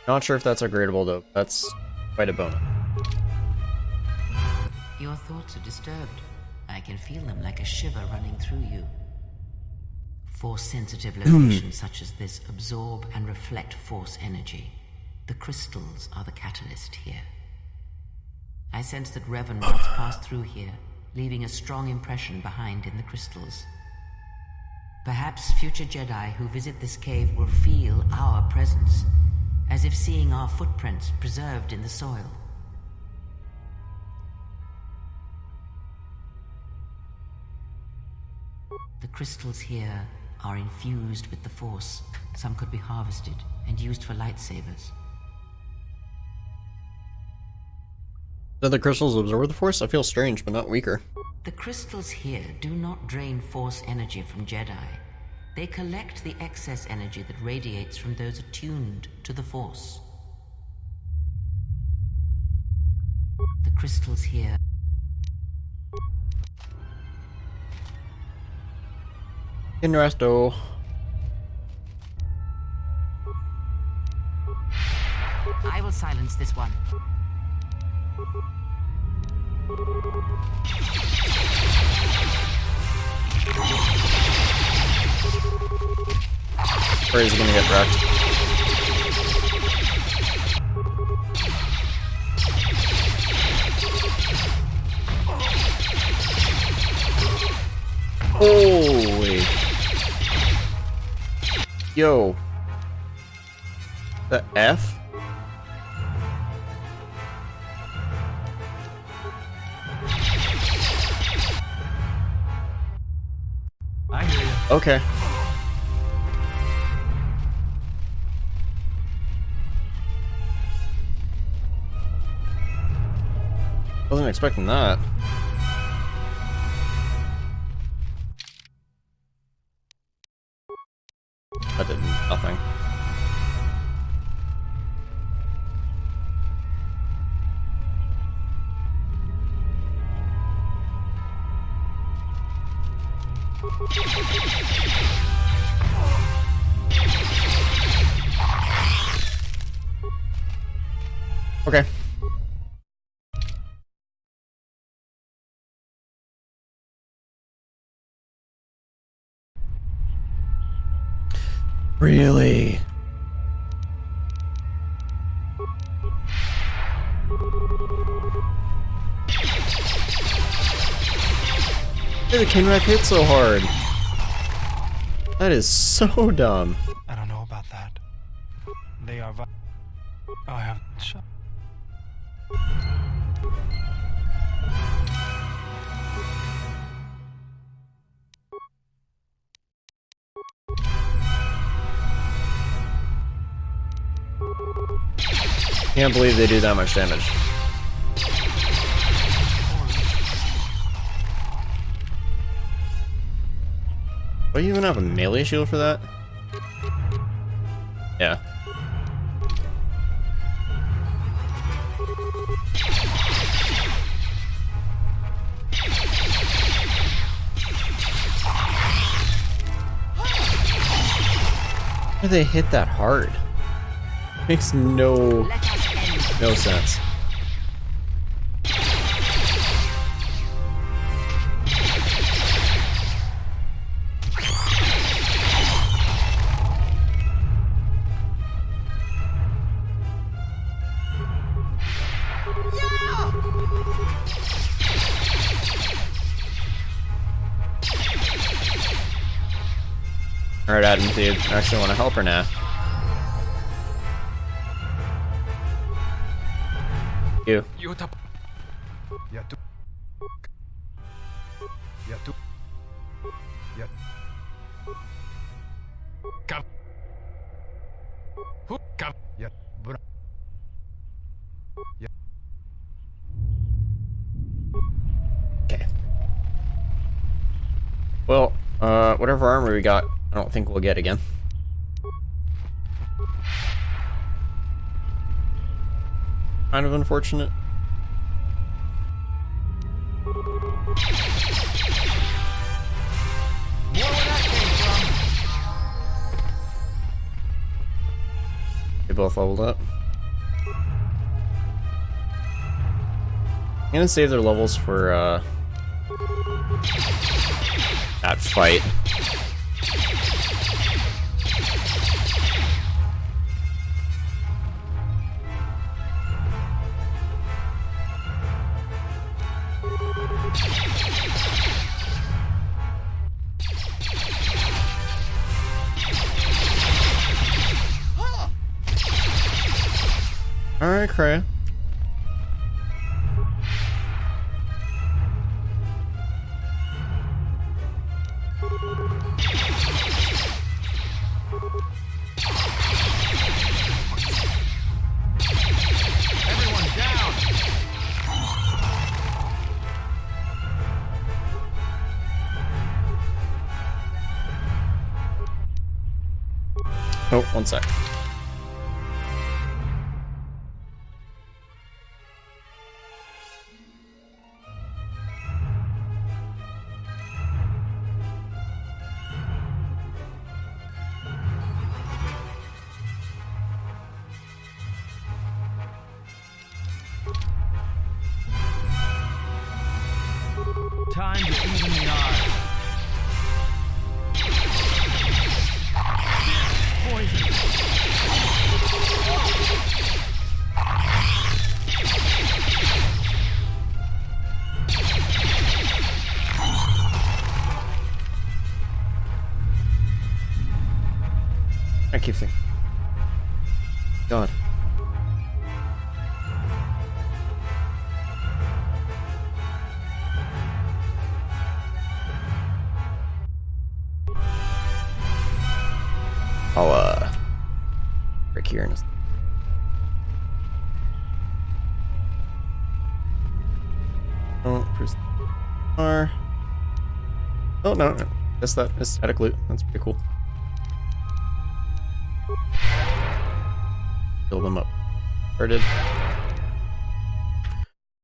Not sure if that's upgradable though. That's quite a bonus. Your thoughts are disturbed. I can feel them like a shiver running through you. Force-sensitive locations such as this absorb and reflect force energy. The crystals are the catalyst here. I sense that Revan once passed through here, leaving a strong impression behind in the crystals. Perhaps future Jedi who visit this cave will feel our presence, as if seeing our footprints preserved in the soil. The crystals here are infused with the Force. Some could be harvested and used for lightsabers. Do the crystals absorb the Force? I feel strange, but not weaker. The crystals here do not drain Force energy from Jedi. They collect the excess energy that radiates from those attuned to the Force. The crystals here... Interesto. I will silence this one. Or is he gonna get wrecked? Holy. Yo. The F? I hear you. Okay. Wasn't expecting that. That did nothing. Okay. Really? The Kinrack hit so hard. That is so dumb. I don't know about that. They are I have shot. Can't believe they do that much damage. Do you even have a melee shield for that? Yeah. Why do they hit that hard? Makes no sense. Alright, Adam, do you actually want to help her now? You. Okay. Well, whatever armor we got, I don't think we'll get again. Kind of unfortunate. They both leveled up. I'm gonna save their levels for that fight. Alright, Kreia. Oh, one sec. Time to even the odds. Poison. I keep thinking. God. I'll break here in a Oh, R. Oh no, no. Guess that is static loot. That's pretty cool. Build them up. Started.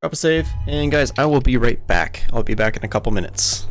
Drop a save, and guys, I will be right back. I'll be back in a couple minutes.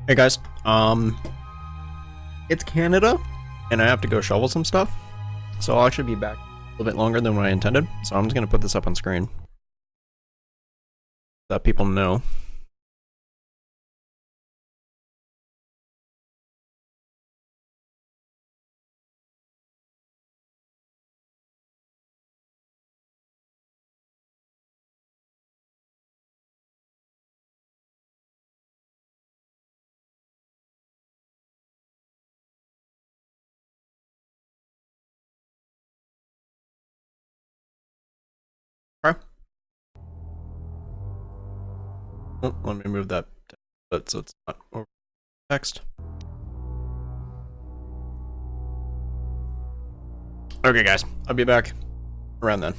Hey guys, it's Canada, and I have to go shovel some stuff, so I'll actually be back a little bit longer than what I intended, so I'm just gonna put this up on screen. Let people know. Okay. Oh, let me move that so it's not over text. Okay guys, I'll be back around then.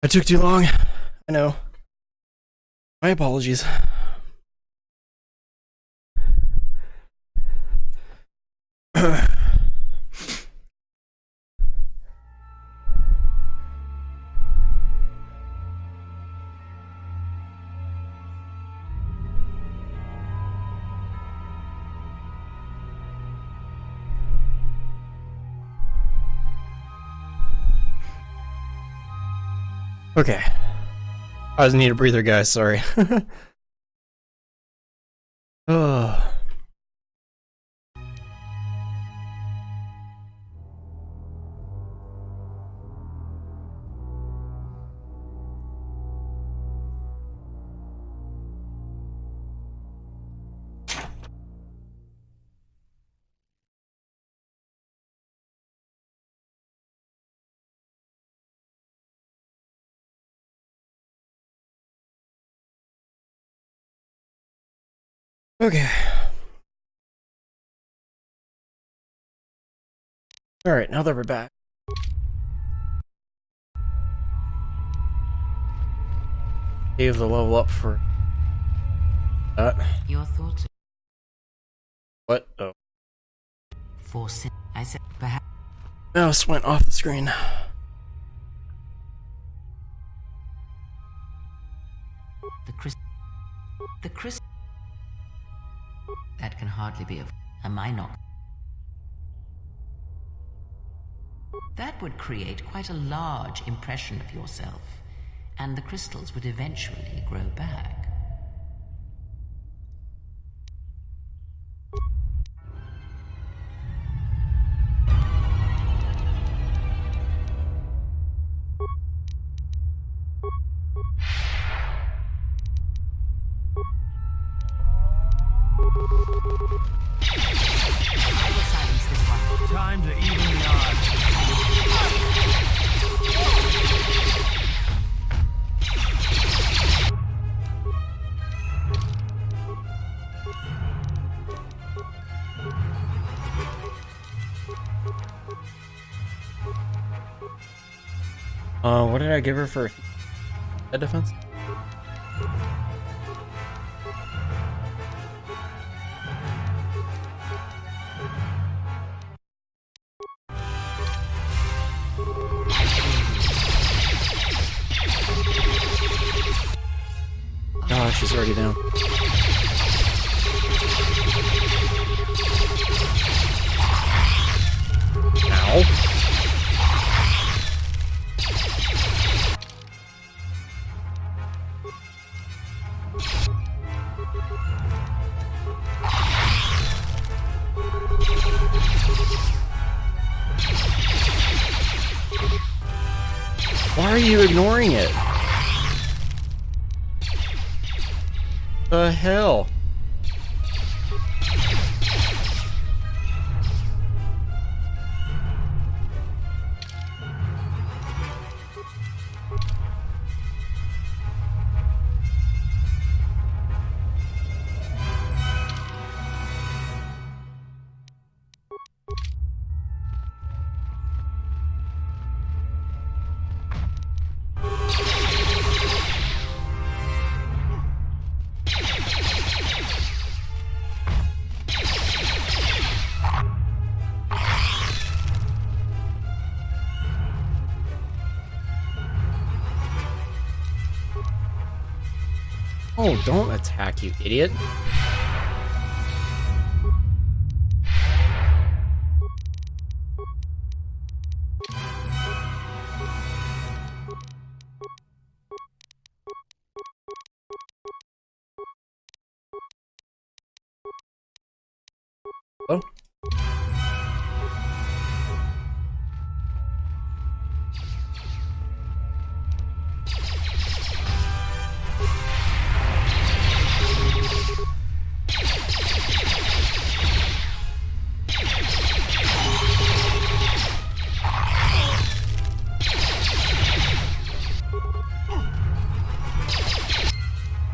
I took too long. I know. My apologies. Okay. I just need a breather, guys. Sorry. Oh. Okay. Alright, now that we're back. Save the level up for that. Your thoughts? What? Oh. I said perhaps. Mouse went off the screen. The crystal. That can hardly be of. Am I not? That would create quite a large impression of yourself, and the crystals would eventually grow back. I will silence this one. Time to even the odds. What did I give her for head defense? Oh, she's already down. Ow. Why are you ignoring it? The hell? Oh, don't attack, you idiot. Oh.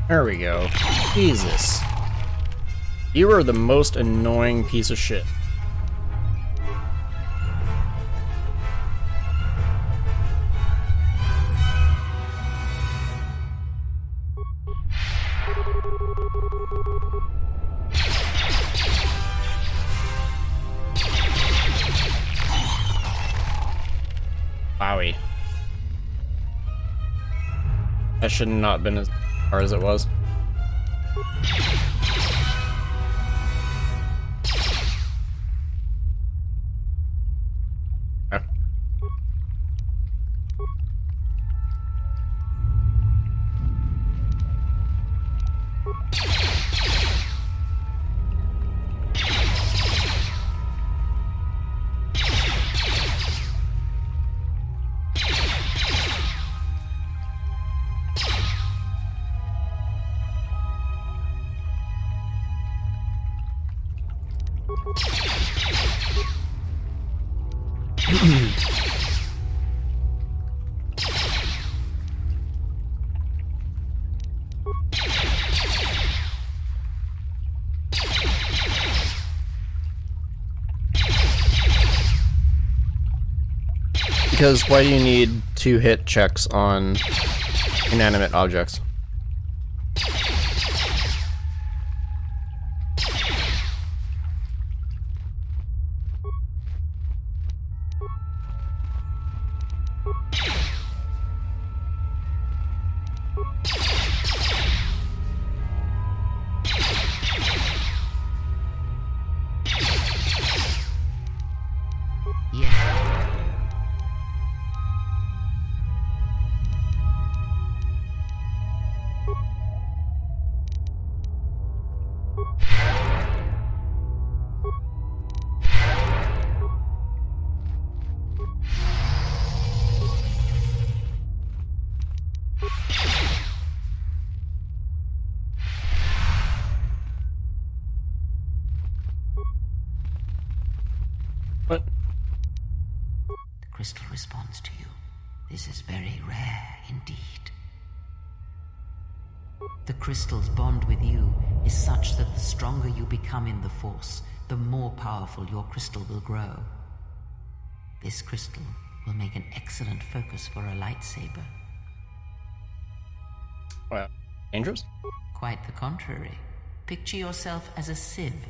There we go. Jesus. You are the most annoying piece of shit. Wowie. That should not have been as far as it was. Okay. Because why do you need 2 hit checks on inanimate objects? What? The crystal responds to you. This is very rare indeed. The crystal's bond with you is such that the stronger you become in the Force, the more powerful your crystal will grow. This crystal will make an excellent focus for a lightsaber. Well, dangerous? Quite the contrary. Picture yourself as a sieve,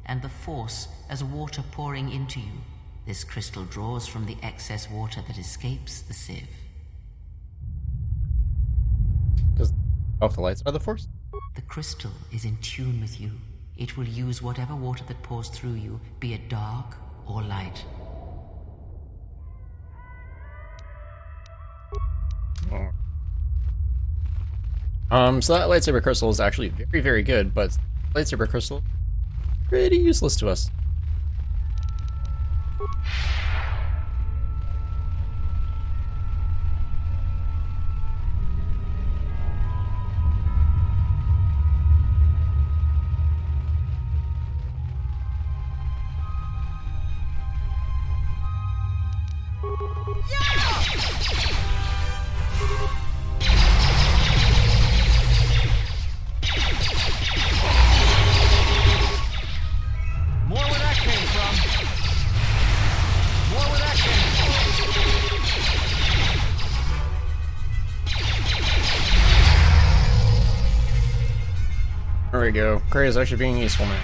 and the Force as water pouring into you. This crystal draws from the excess water that escapes the sieve. Does it off the lights by the Force? The crystal is in tune with you. It will use whatever water that pours through you, be it dark or light. So that lightsaber crystal is actually very, very good, but lightsaber crystal pretty useless to us. More where that came from. More where that came There we go. Gray is actually being useful now.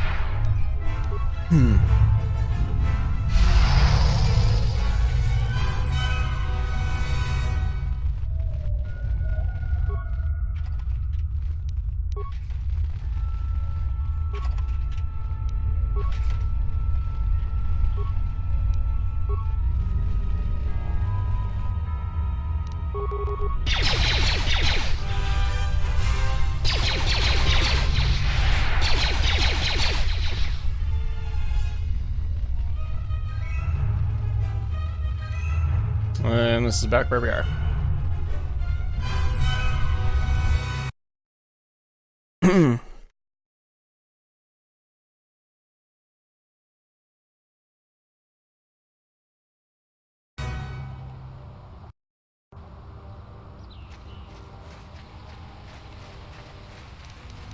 And this is back where we are.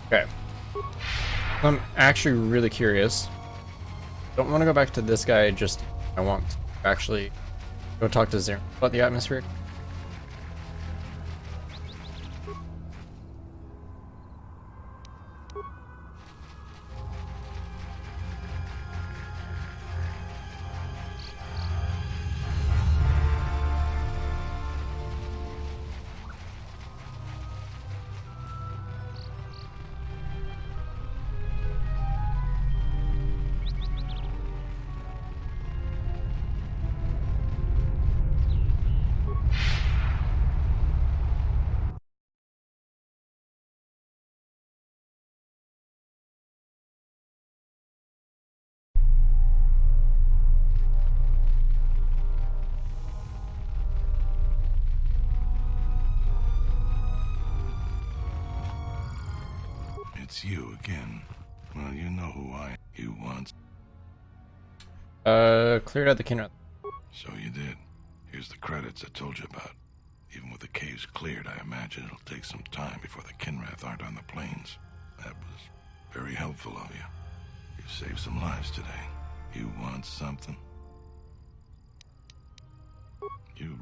Okay. I'm actually really curious. Don't want to go back to this guy, just I want to actually go talk to Zero about the atmosphere. it's you again. Well, you know who I am. You once. Cleared out the Kinrath. So you did. Here's the credits I told you about. Even with the caves cleared, I imagine it'll take some time before the Kinrath aren't on the plains. That was very helpful of you. You saved some lives today. You want something? You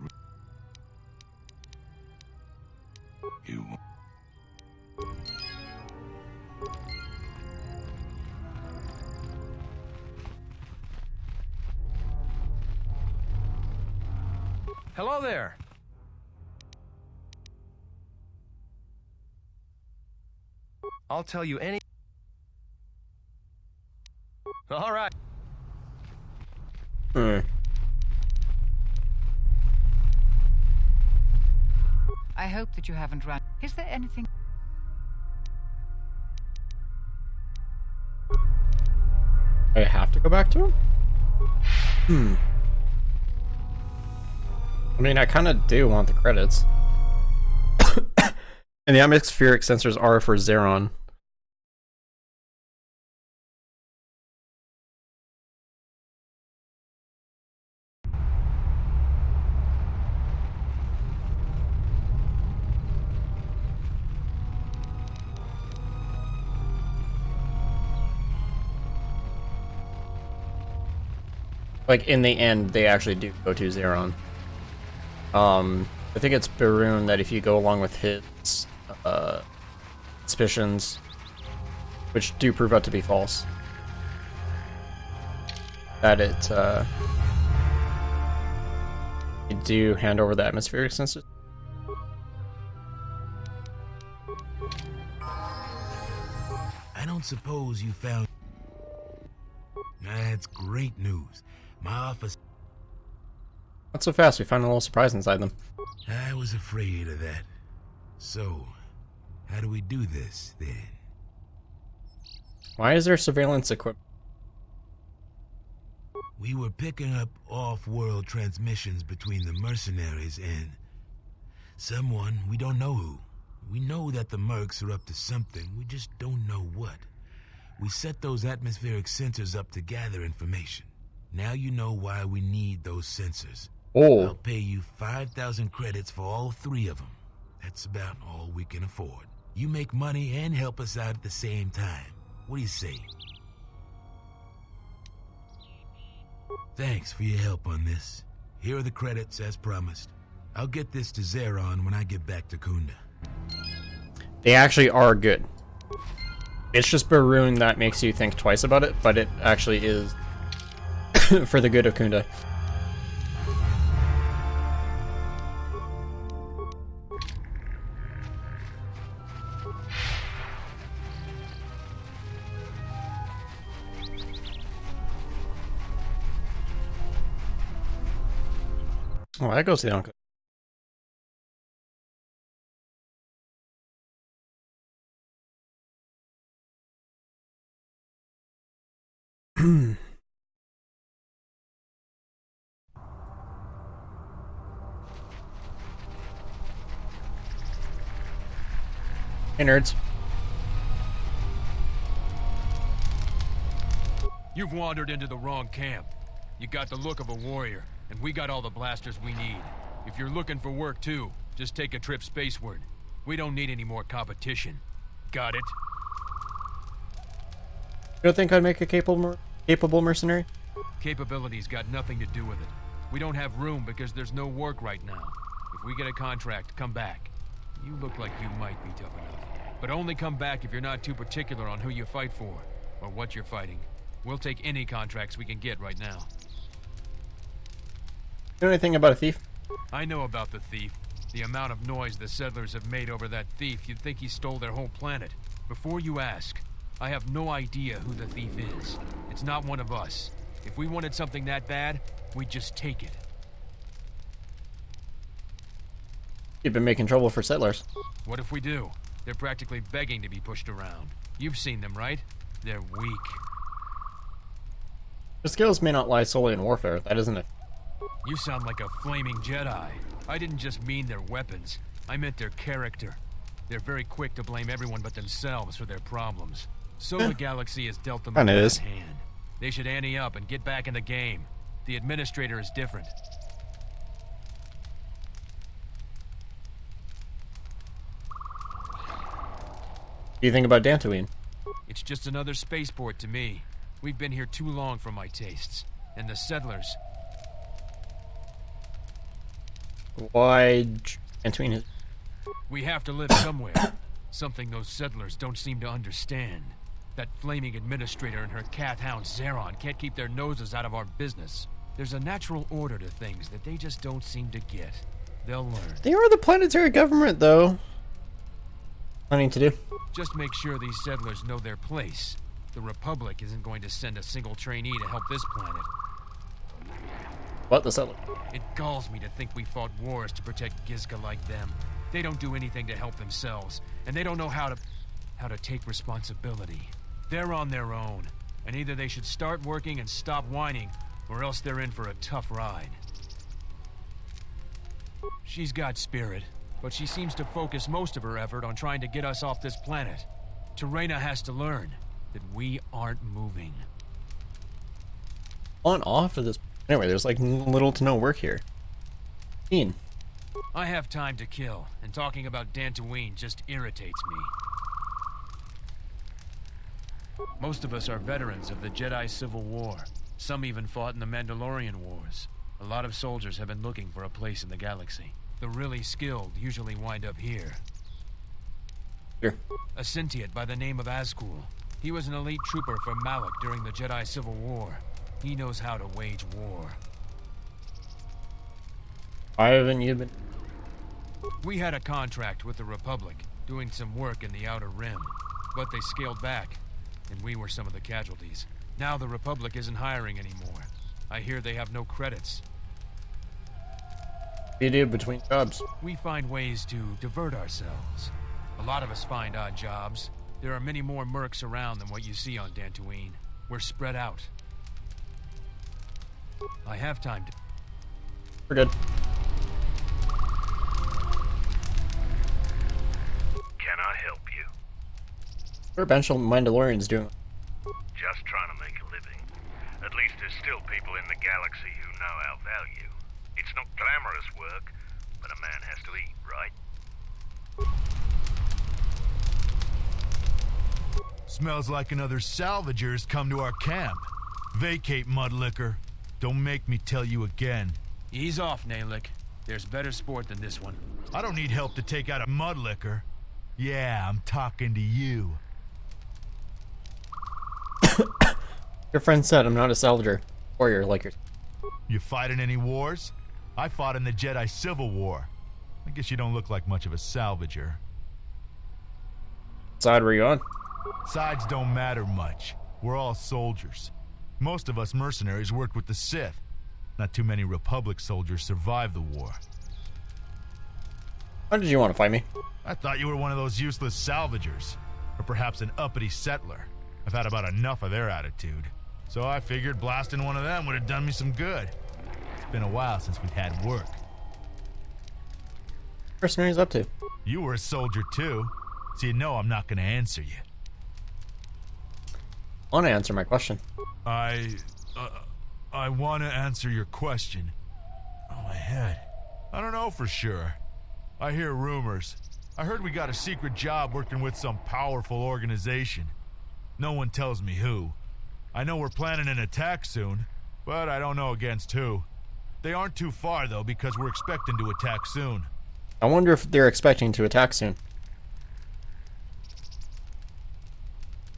want... Hello there. I'll tell you any... All right. I hope that you haven't run. Is there anything... I have to go back to him? I mean, I kind of do want the credits. And the atmospheric sensors are for Zeron. Like, in the end, they actually do go to Zeron. I think it's Barun that if you go along with his suspicions, which do prove out to be false, that you do hand over the atmospheric sensors. I don't suppose you found... That's great news. My office... Not so fast, we found a little surprise inside them. I was afraid of that. So, how do we do this, then? Why is there surveillance equipment? We were picking up off-world transmissions between the mercenaries and... someone, we don't know who. We know that the mercs are up to something, we just don't know what. We set those atmospheric sensors up to gather information. Now you know why we need those sensors. Oh. I'll pay you 5,000 credits for all 3 of them. That's about all we can afford. You make money and help us out at the same time. What do you say? Thanks for your help on this. Here are the credits as promised. I'll get this to Zeron when I get back to Kunda. They actually are good. It's just Barun that makes you think twice about it, but it actually is for the good of Kunda. Oh, that goes to the uncle. Hey, nerds. You've wandered into the wrong camp. You got the look of a warrior, and we got all the blasters we need. If you're looking for work too, just take a trip spaceward. We don't need any more competition. Got it? You don't think I'd make a capable mercenary? Capability's got nothing to do with it. We don't have room because there's no work right now. If we get a contract, come back. You look like you might be tough enough. But only come back if you're not too particular on who you fight for, or what you're fighting. We'll take any contracts we can get right now. You know anything about a thief? I know about the thief. The amount of noise the settlers have made over that thief, you'd think he stole their whole planet. Before you ask, I have no idea who the thief is. It's not one of us. If we wanted something that bad, we'd just take it. You've been making trouble for settlers. What if we do? They're practically begging to be pushed around. You've seen them, right? They're weak. Their skills may not lie solely in warfare. That isn't it. You sound like a flaming Jedi. I didn't just mean their weapons. I meant their character. They're very quick to blame everyone but themselves for their problems. So the galaxy has dealt them a Kinda bad is. hand. They should ante up and get back in the game. The administrator is different. What do you think about Dantooine? It's just another spaceport to me. We've been here too long for my tastes. And the settlers, Why Dantooine is... we have to live somewhere. Something those settlers don't seem to understand. That flaming administrator and her cat hound Zeron can't keep their noses out of our business. There's a natural order to things that they just don't seem to get. They'll learn. They are the planetary government, though. Plenty to do. Just make sure these settlers know their place. The Republic isn't going to send a single trainee to help this planet. What, the settler? It galls me to think we fought wars to protect Gizka like them. They don't do anything to help themselves, and they don't know how to take responsibility. They're on their own, and either they should start working and stop whining, or else they're in for a tough ride. She's got spirit, but she seems to focus most of her effort on trying to get us off this planet. Terena has to learn that we aren't moving. On off of this... Anyway, there's like little to no work here. Ian. I have time to kill, and talking about Dantooine just irritates me. Most of us are veterans of the Jedi Civil War. Some even fought in the Mandalorian Wars. A lot of soldiers have been looking for a place in the galaxy. The really skilled usually wind up here. Here. A Sentient by the name of Azkul. He was an elite trooper for Malak during the Jedi Civil War. He knows how to wage war. Why haven't you been... We had a contract with the Republic, doing some work in the Outer Rim. But they scaled back, and we were some of the casualties. Now the Republic isn't hiring anymore. I hear they have no credits. What do you do between jobs? We find ways to divert ourselves. A lot of us find odd jobs. There are many more mercs around than what you see on Dantooine. We're spread out. I have time to... We're good. Can I help you? What are Benchel Mandalorians doing? Just trying to make a living. At least there's still people in the galaxy who know our value. It's not glamorous work, but a man has to eat, right? Smells like another salvager's come to our camp. Vacate, Mudlicker. Don't make me tell you again. Ease off, Nalick. There's better sport than this one. I don't need help to take out a Mudlicker. Yeah, I'm talking to you. Your friend said I'm not a salvager. Warrior like yours. You fighting any wars? I fought in the Jedi Civil War. I guess you don't look like much of a salvager. Side were you on? Sides don't matter much. We're all soldiers. Most of us mercenaries worked with the Sith. Not too many Republic soldiers survived the war. Why did you want to fight me? I thought you were one of those useless salvagers. Or perhaps an uppity settler. I've had about enough of their attitude. So I figured blasting one of them would have done me some good. It's been a while since we've had work. Mercenaries up to? You were a soldier too, so you know I'm not gonna answer you. I want to answer my question. I want to answer your question. Oh, my head. I don't know for sure. I hear rumors. I heard we got a secret job working with some powerful organization. No one tells me who. I know we're planning an attack soon, but I don't know against who. They aren't too far, though, because we're expecting to attack soon. I wonder if they're expecting to attack soon.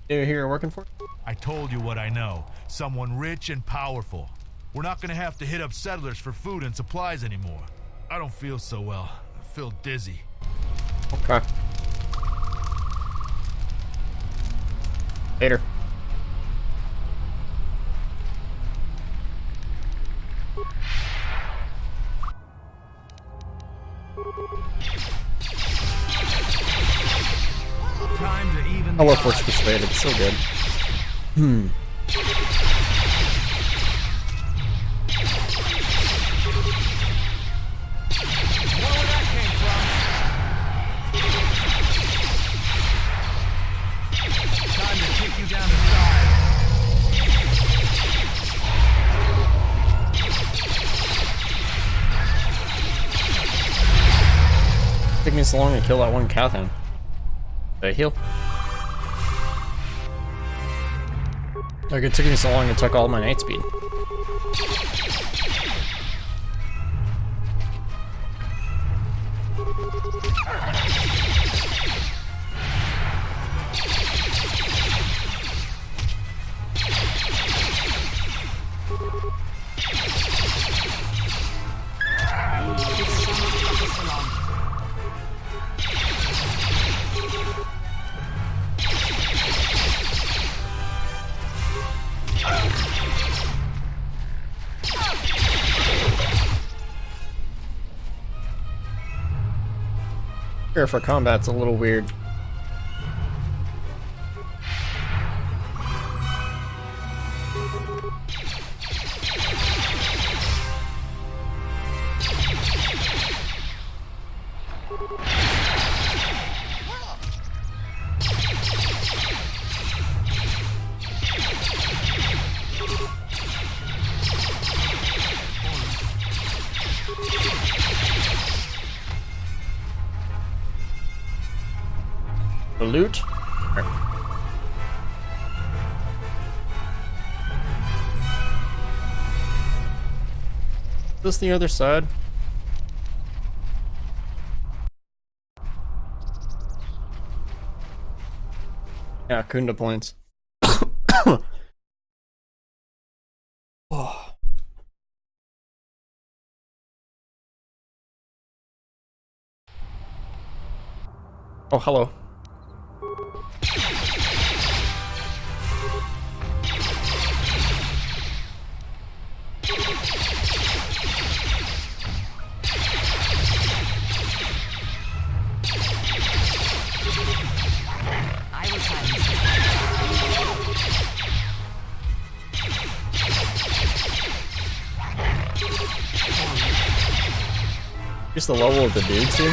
You here working for? I told you what I know. Someone rich and powerful. We're not gonna have to hit up settlers for food and supplies anymore. I don't feel so well. I feel dizzy. Okay. Later. Time to even I love Force Persuade, it's so good. Took me so long to kill that one Cathan. Did I heal? Like, it took me so long, it took all my night speed. Here for combat's a little weird. The loot? Is this the other side? Yeah, Kunda points. Oh. Oh, hello. Just the level of the dudes here.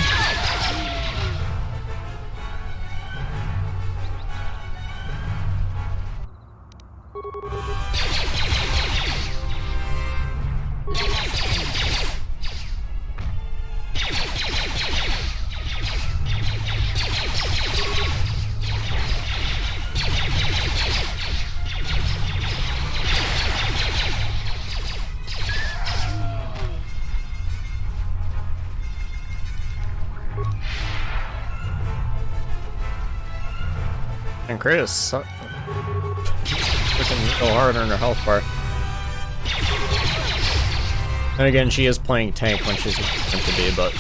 And Chris freaking go hard on her health bar. And again, she is playing tank when she's not meant to be, but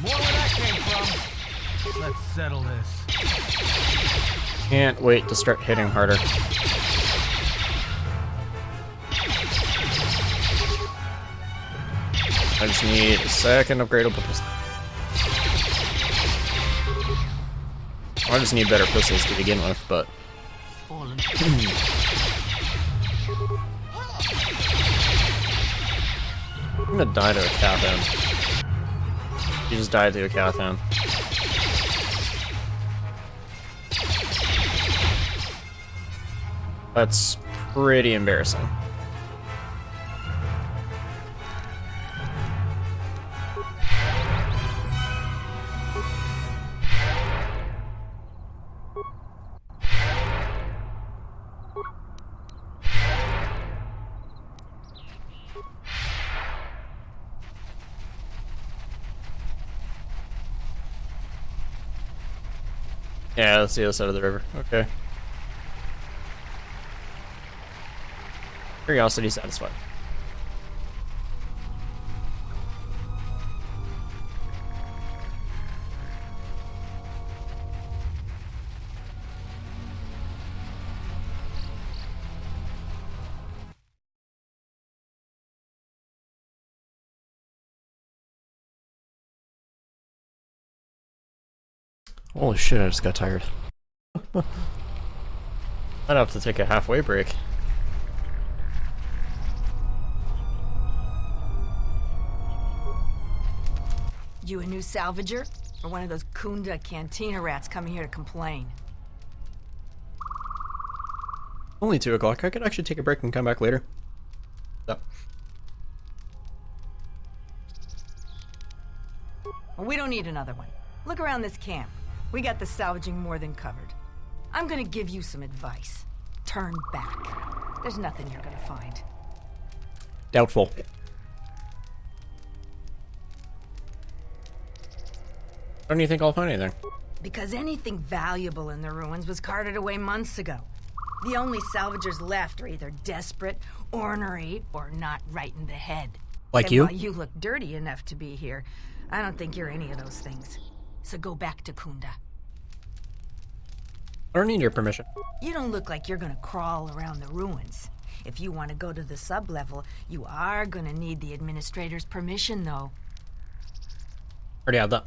More where that came from. Let's settle this. can't wait to start hitting harder. I just need a second upgradable pistol. I just need better pistols to begin with, but I'm gonna die to a Cathan. He just died to a Cathan. That's pretty embarrassing. Yeah, that's the other side of the river. Okay. Curiosity satisfied. Holy shit, I just got tired. I'd have to take a halfway break. You a new salvager? Or one of those Kunda cantina rats coming here to complain? Only 2 o'clock. I could actually take a break and come back later. So. Well, we don't need another one. Look around this camp. We got the salvaging more than covered. I'm gonna give you some advice. Turn back. There's nothing you're gonna find. Doubtful. Don't you think I'll find anything? Because anything valuable in the ruins was carted away months ago. The only salvagers left are either desperate, ornery, or not right in the head. Like and you? While you look dirty enough to be here, I don't think you're any of those things. So go back to Kunda. I don't need your permission. You don't look like you're gonna crawl around the ruins. If you want to go to the sub-level, you are gonna need the administrator's permission, though. Already have that.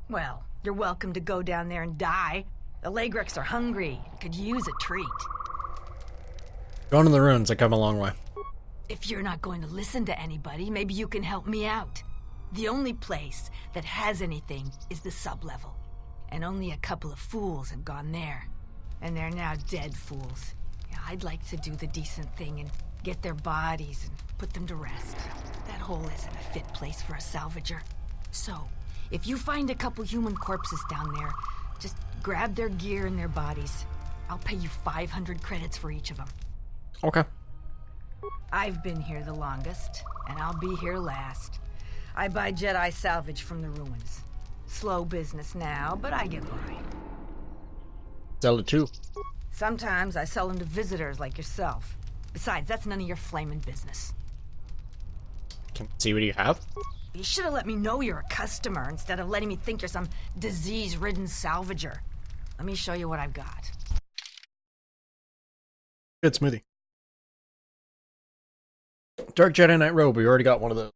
Well, you're welcome to go down there and die. The Lagrix are hungry, could use a treat. Going to the ruins, I come a long way. If you're not going to listen to anybody, maybe you can help me out. The only place that has anything is the sub-level. And only a couple of fools have gone there. And they're now dead fools. Yeah, I'd like to do the decent thing and get their bodies and put them to rest. That hole isn't a fit place for a salvager. So, if you find a couple human corpses down there, just grab their gear and their bodies. I'll pay you 500 credits for each of them. Okay. I've been here the longest, and I'll be here last. I buy Jedi salvage from the ruins. Slow business now, but I get by. Sell it too. Sometimes I sell them to visitors like yourself. Besides, that's none of your flaming business. Can I see what you have? You should have let me know you're a customer instead of letting me think you're some disease-ridden salvager. Let me show you what I've got. Good smoothie. Dark Jedi Knight robe. We already got one of those.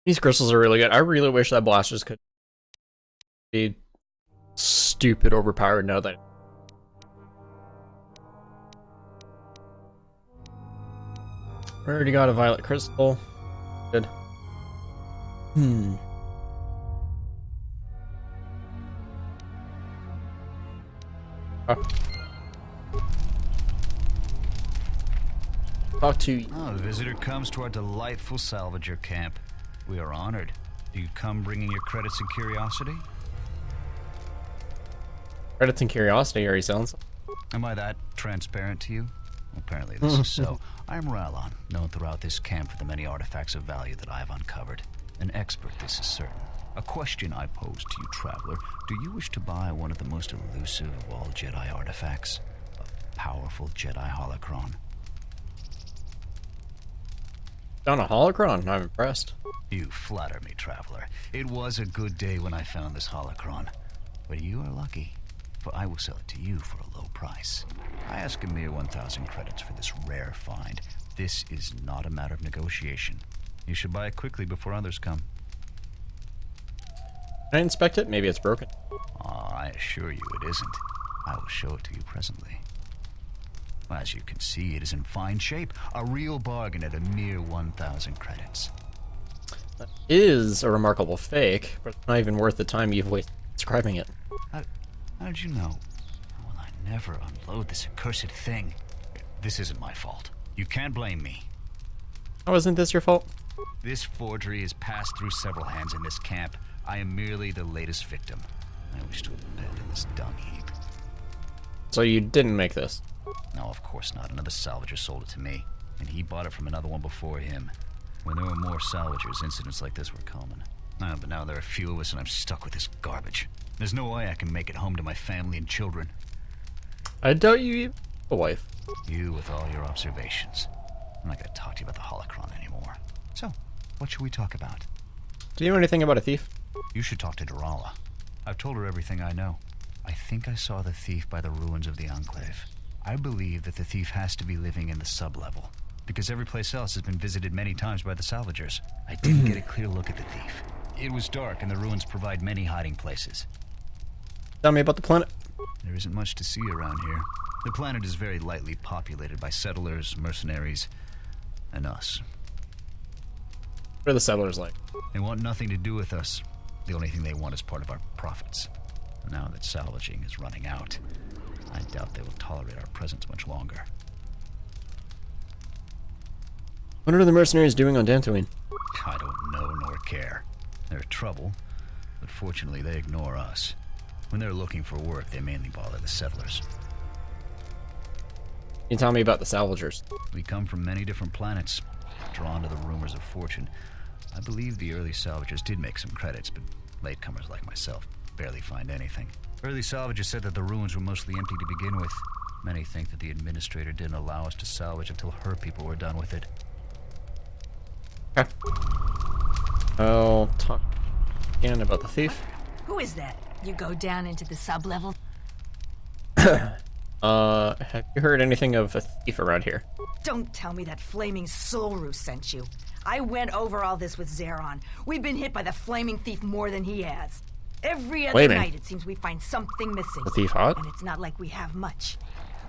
These crystals are really good. I really wish that blasters could be stupid overpowered now that. We already got a violet crystal. Good. Talk to you. Oh, a visitor comes to our delightful salvager camp. We are honored. Do you come bringing your credits and curiosity? Credits and curiosity, are you selling? Am I that transparent to you? Apparently this is so. I am Ralon, known throughout this camp for the many artifacts of value that I have uncovered. An expert, this is certain. A question I pose to you, traveler. Do you wish to buy one of the most elusive of all Jedi artifacts? A powerful Jedi holocron. Found a holocron. I'm impressed. You flatter me, traveler. It was a good day when I found this holocron. But you are lucky, for I will sell it to you for a low price. I ask a mere 1,000 credits for this rare find. This is not a matter of negotiation. You should buy it quickly before others come. Can I inspect it? Maybe it's broken. I assure you it isn't. I will show it to you presently. As you can see, it is in fine shape. A real bargain at a mere 1,000 credits. That is a remarkable fake, but it's not even worth the time you've wasted describing it. How did you know? Well, I never unload this accursed thing. This isn't my fault. You can't blame me. Oh, isn't this your fault? This forgery has passed through several hands in this camp. I am merely the latest victim. I wish to abandon this dung heap. So you didn't make this? No, of course not. Another salvager sold it to me, and he bought it from another one before him. When there were more salvagers, incidents like this were common. But now there are few of us, and I'm stuck with this garbage. There's no way I can make it home to my family and children. I doubt you even have a wife. You with all your observations. I'm not going to talk to you about the holocron anymore. So, what should we talk about? Do you know anything about a thief? You should talk to Durala. I've told her everything I know. I think I saw the thief by the ruins of the Enclave. I believe that the thief has to be living in the sub-level, because every place else has been visited many times by the salvagers. I didn't get a clear look at the thief. It was dark, and the ruins provide many hiding places. Tell me about the planet. There isn't much to see around here. The planet is very lightly populated by settlers, mercenaries, and us. What are the settlers like? They want nothing to do with us. The only thing they want is part of our profits. Now that salvaging is running out, I doubt they will tolerate our presence much longer. What are the mercenaries doing on Dantooine? I don't know nor care. They're trouble, but fortunately they ignore us. When they're looking for work, they mainly bother the settlers. Can you tell me about the salvagers? We come from many different planets, drawn to the rumors of fortune. I believe the early salvagers did make some credits, but latecomers like myself barely find anything. Early salvagers said that the ruins were mostly empty to begin with. Many think that the administrator didn't allow us to salvage until her people were done with it. Okay. I'll talk again about the thief. Who is that? You go down into the sub-level? Have you heard anything of a thief around here? Don't tell me that flaming Solru sent you. I went over all this with Zeron. We've been hit by the flaming thief more than he has. Every other night it seems we find something missing. The thief hot? And it's not like we have much.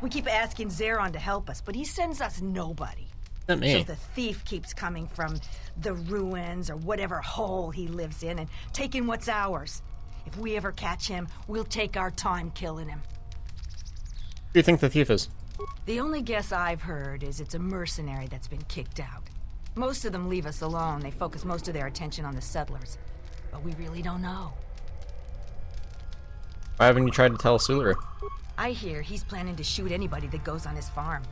We keep asking Zeron to help us, but he sends us nobody. Not me. So the thief keeps coming from the ruins or whatever hole he lives in and taking what's ours. If we ever catch him, we'll take our time killing him. Who do you think the thief is? The only guess I've heard is it's a mercenary that's been kicked out. Most of them leave us alone. They focus most of their attention on the settlers. But we really don't know. Why haven't you tried to tell Sularu? I hear he's planning to shoot anybody that goes on his farm.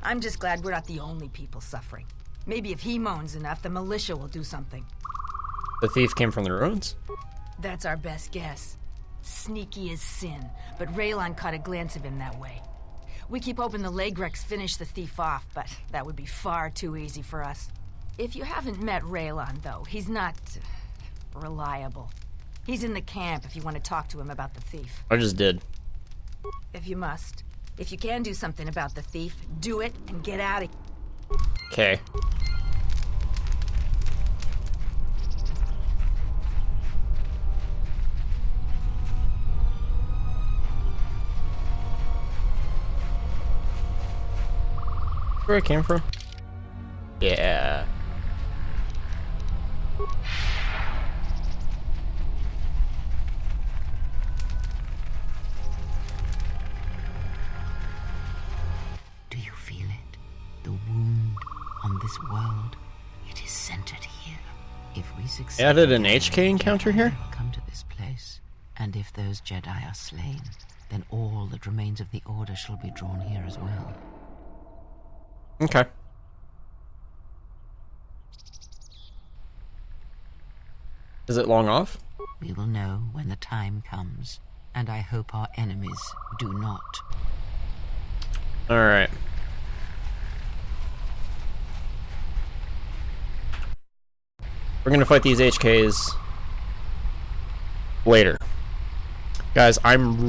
I'm just glad we're not the only people suffering. Maybe if he moans enough, the militia will do something. The thief came from the ruins? That's our best guess. Sneaky as sin, but Raylon caught a glance of him that way. We keep hoping the Legrex finish the thief off, but that would be far too easy for us. If you haven't met Raylon, though, he's not reliable. He's in the camp if you want to talk to him about the thief. I just did. If you must. If you can do something about the thief, do it and get out of here. Okay. Where I came from? Yeah. Do you feel it? The wound on this world, it is centered here. If we succeed, Added an HK encounter here? Come to this place, and if those Jedi are slain, then all that remains of the Order shall be drawn here as well. Okay. Is it long off? We will know when the time comes, and I hope our enemies do not. Alright. We're gonna fight these HKs later. Guys, I'm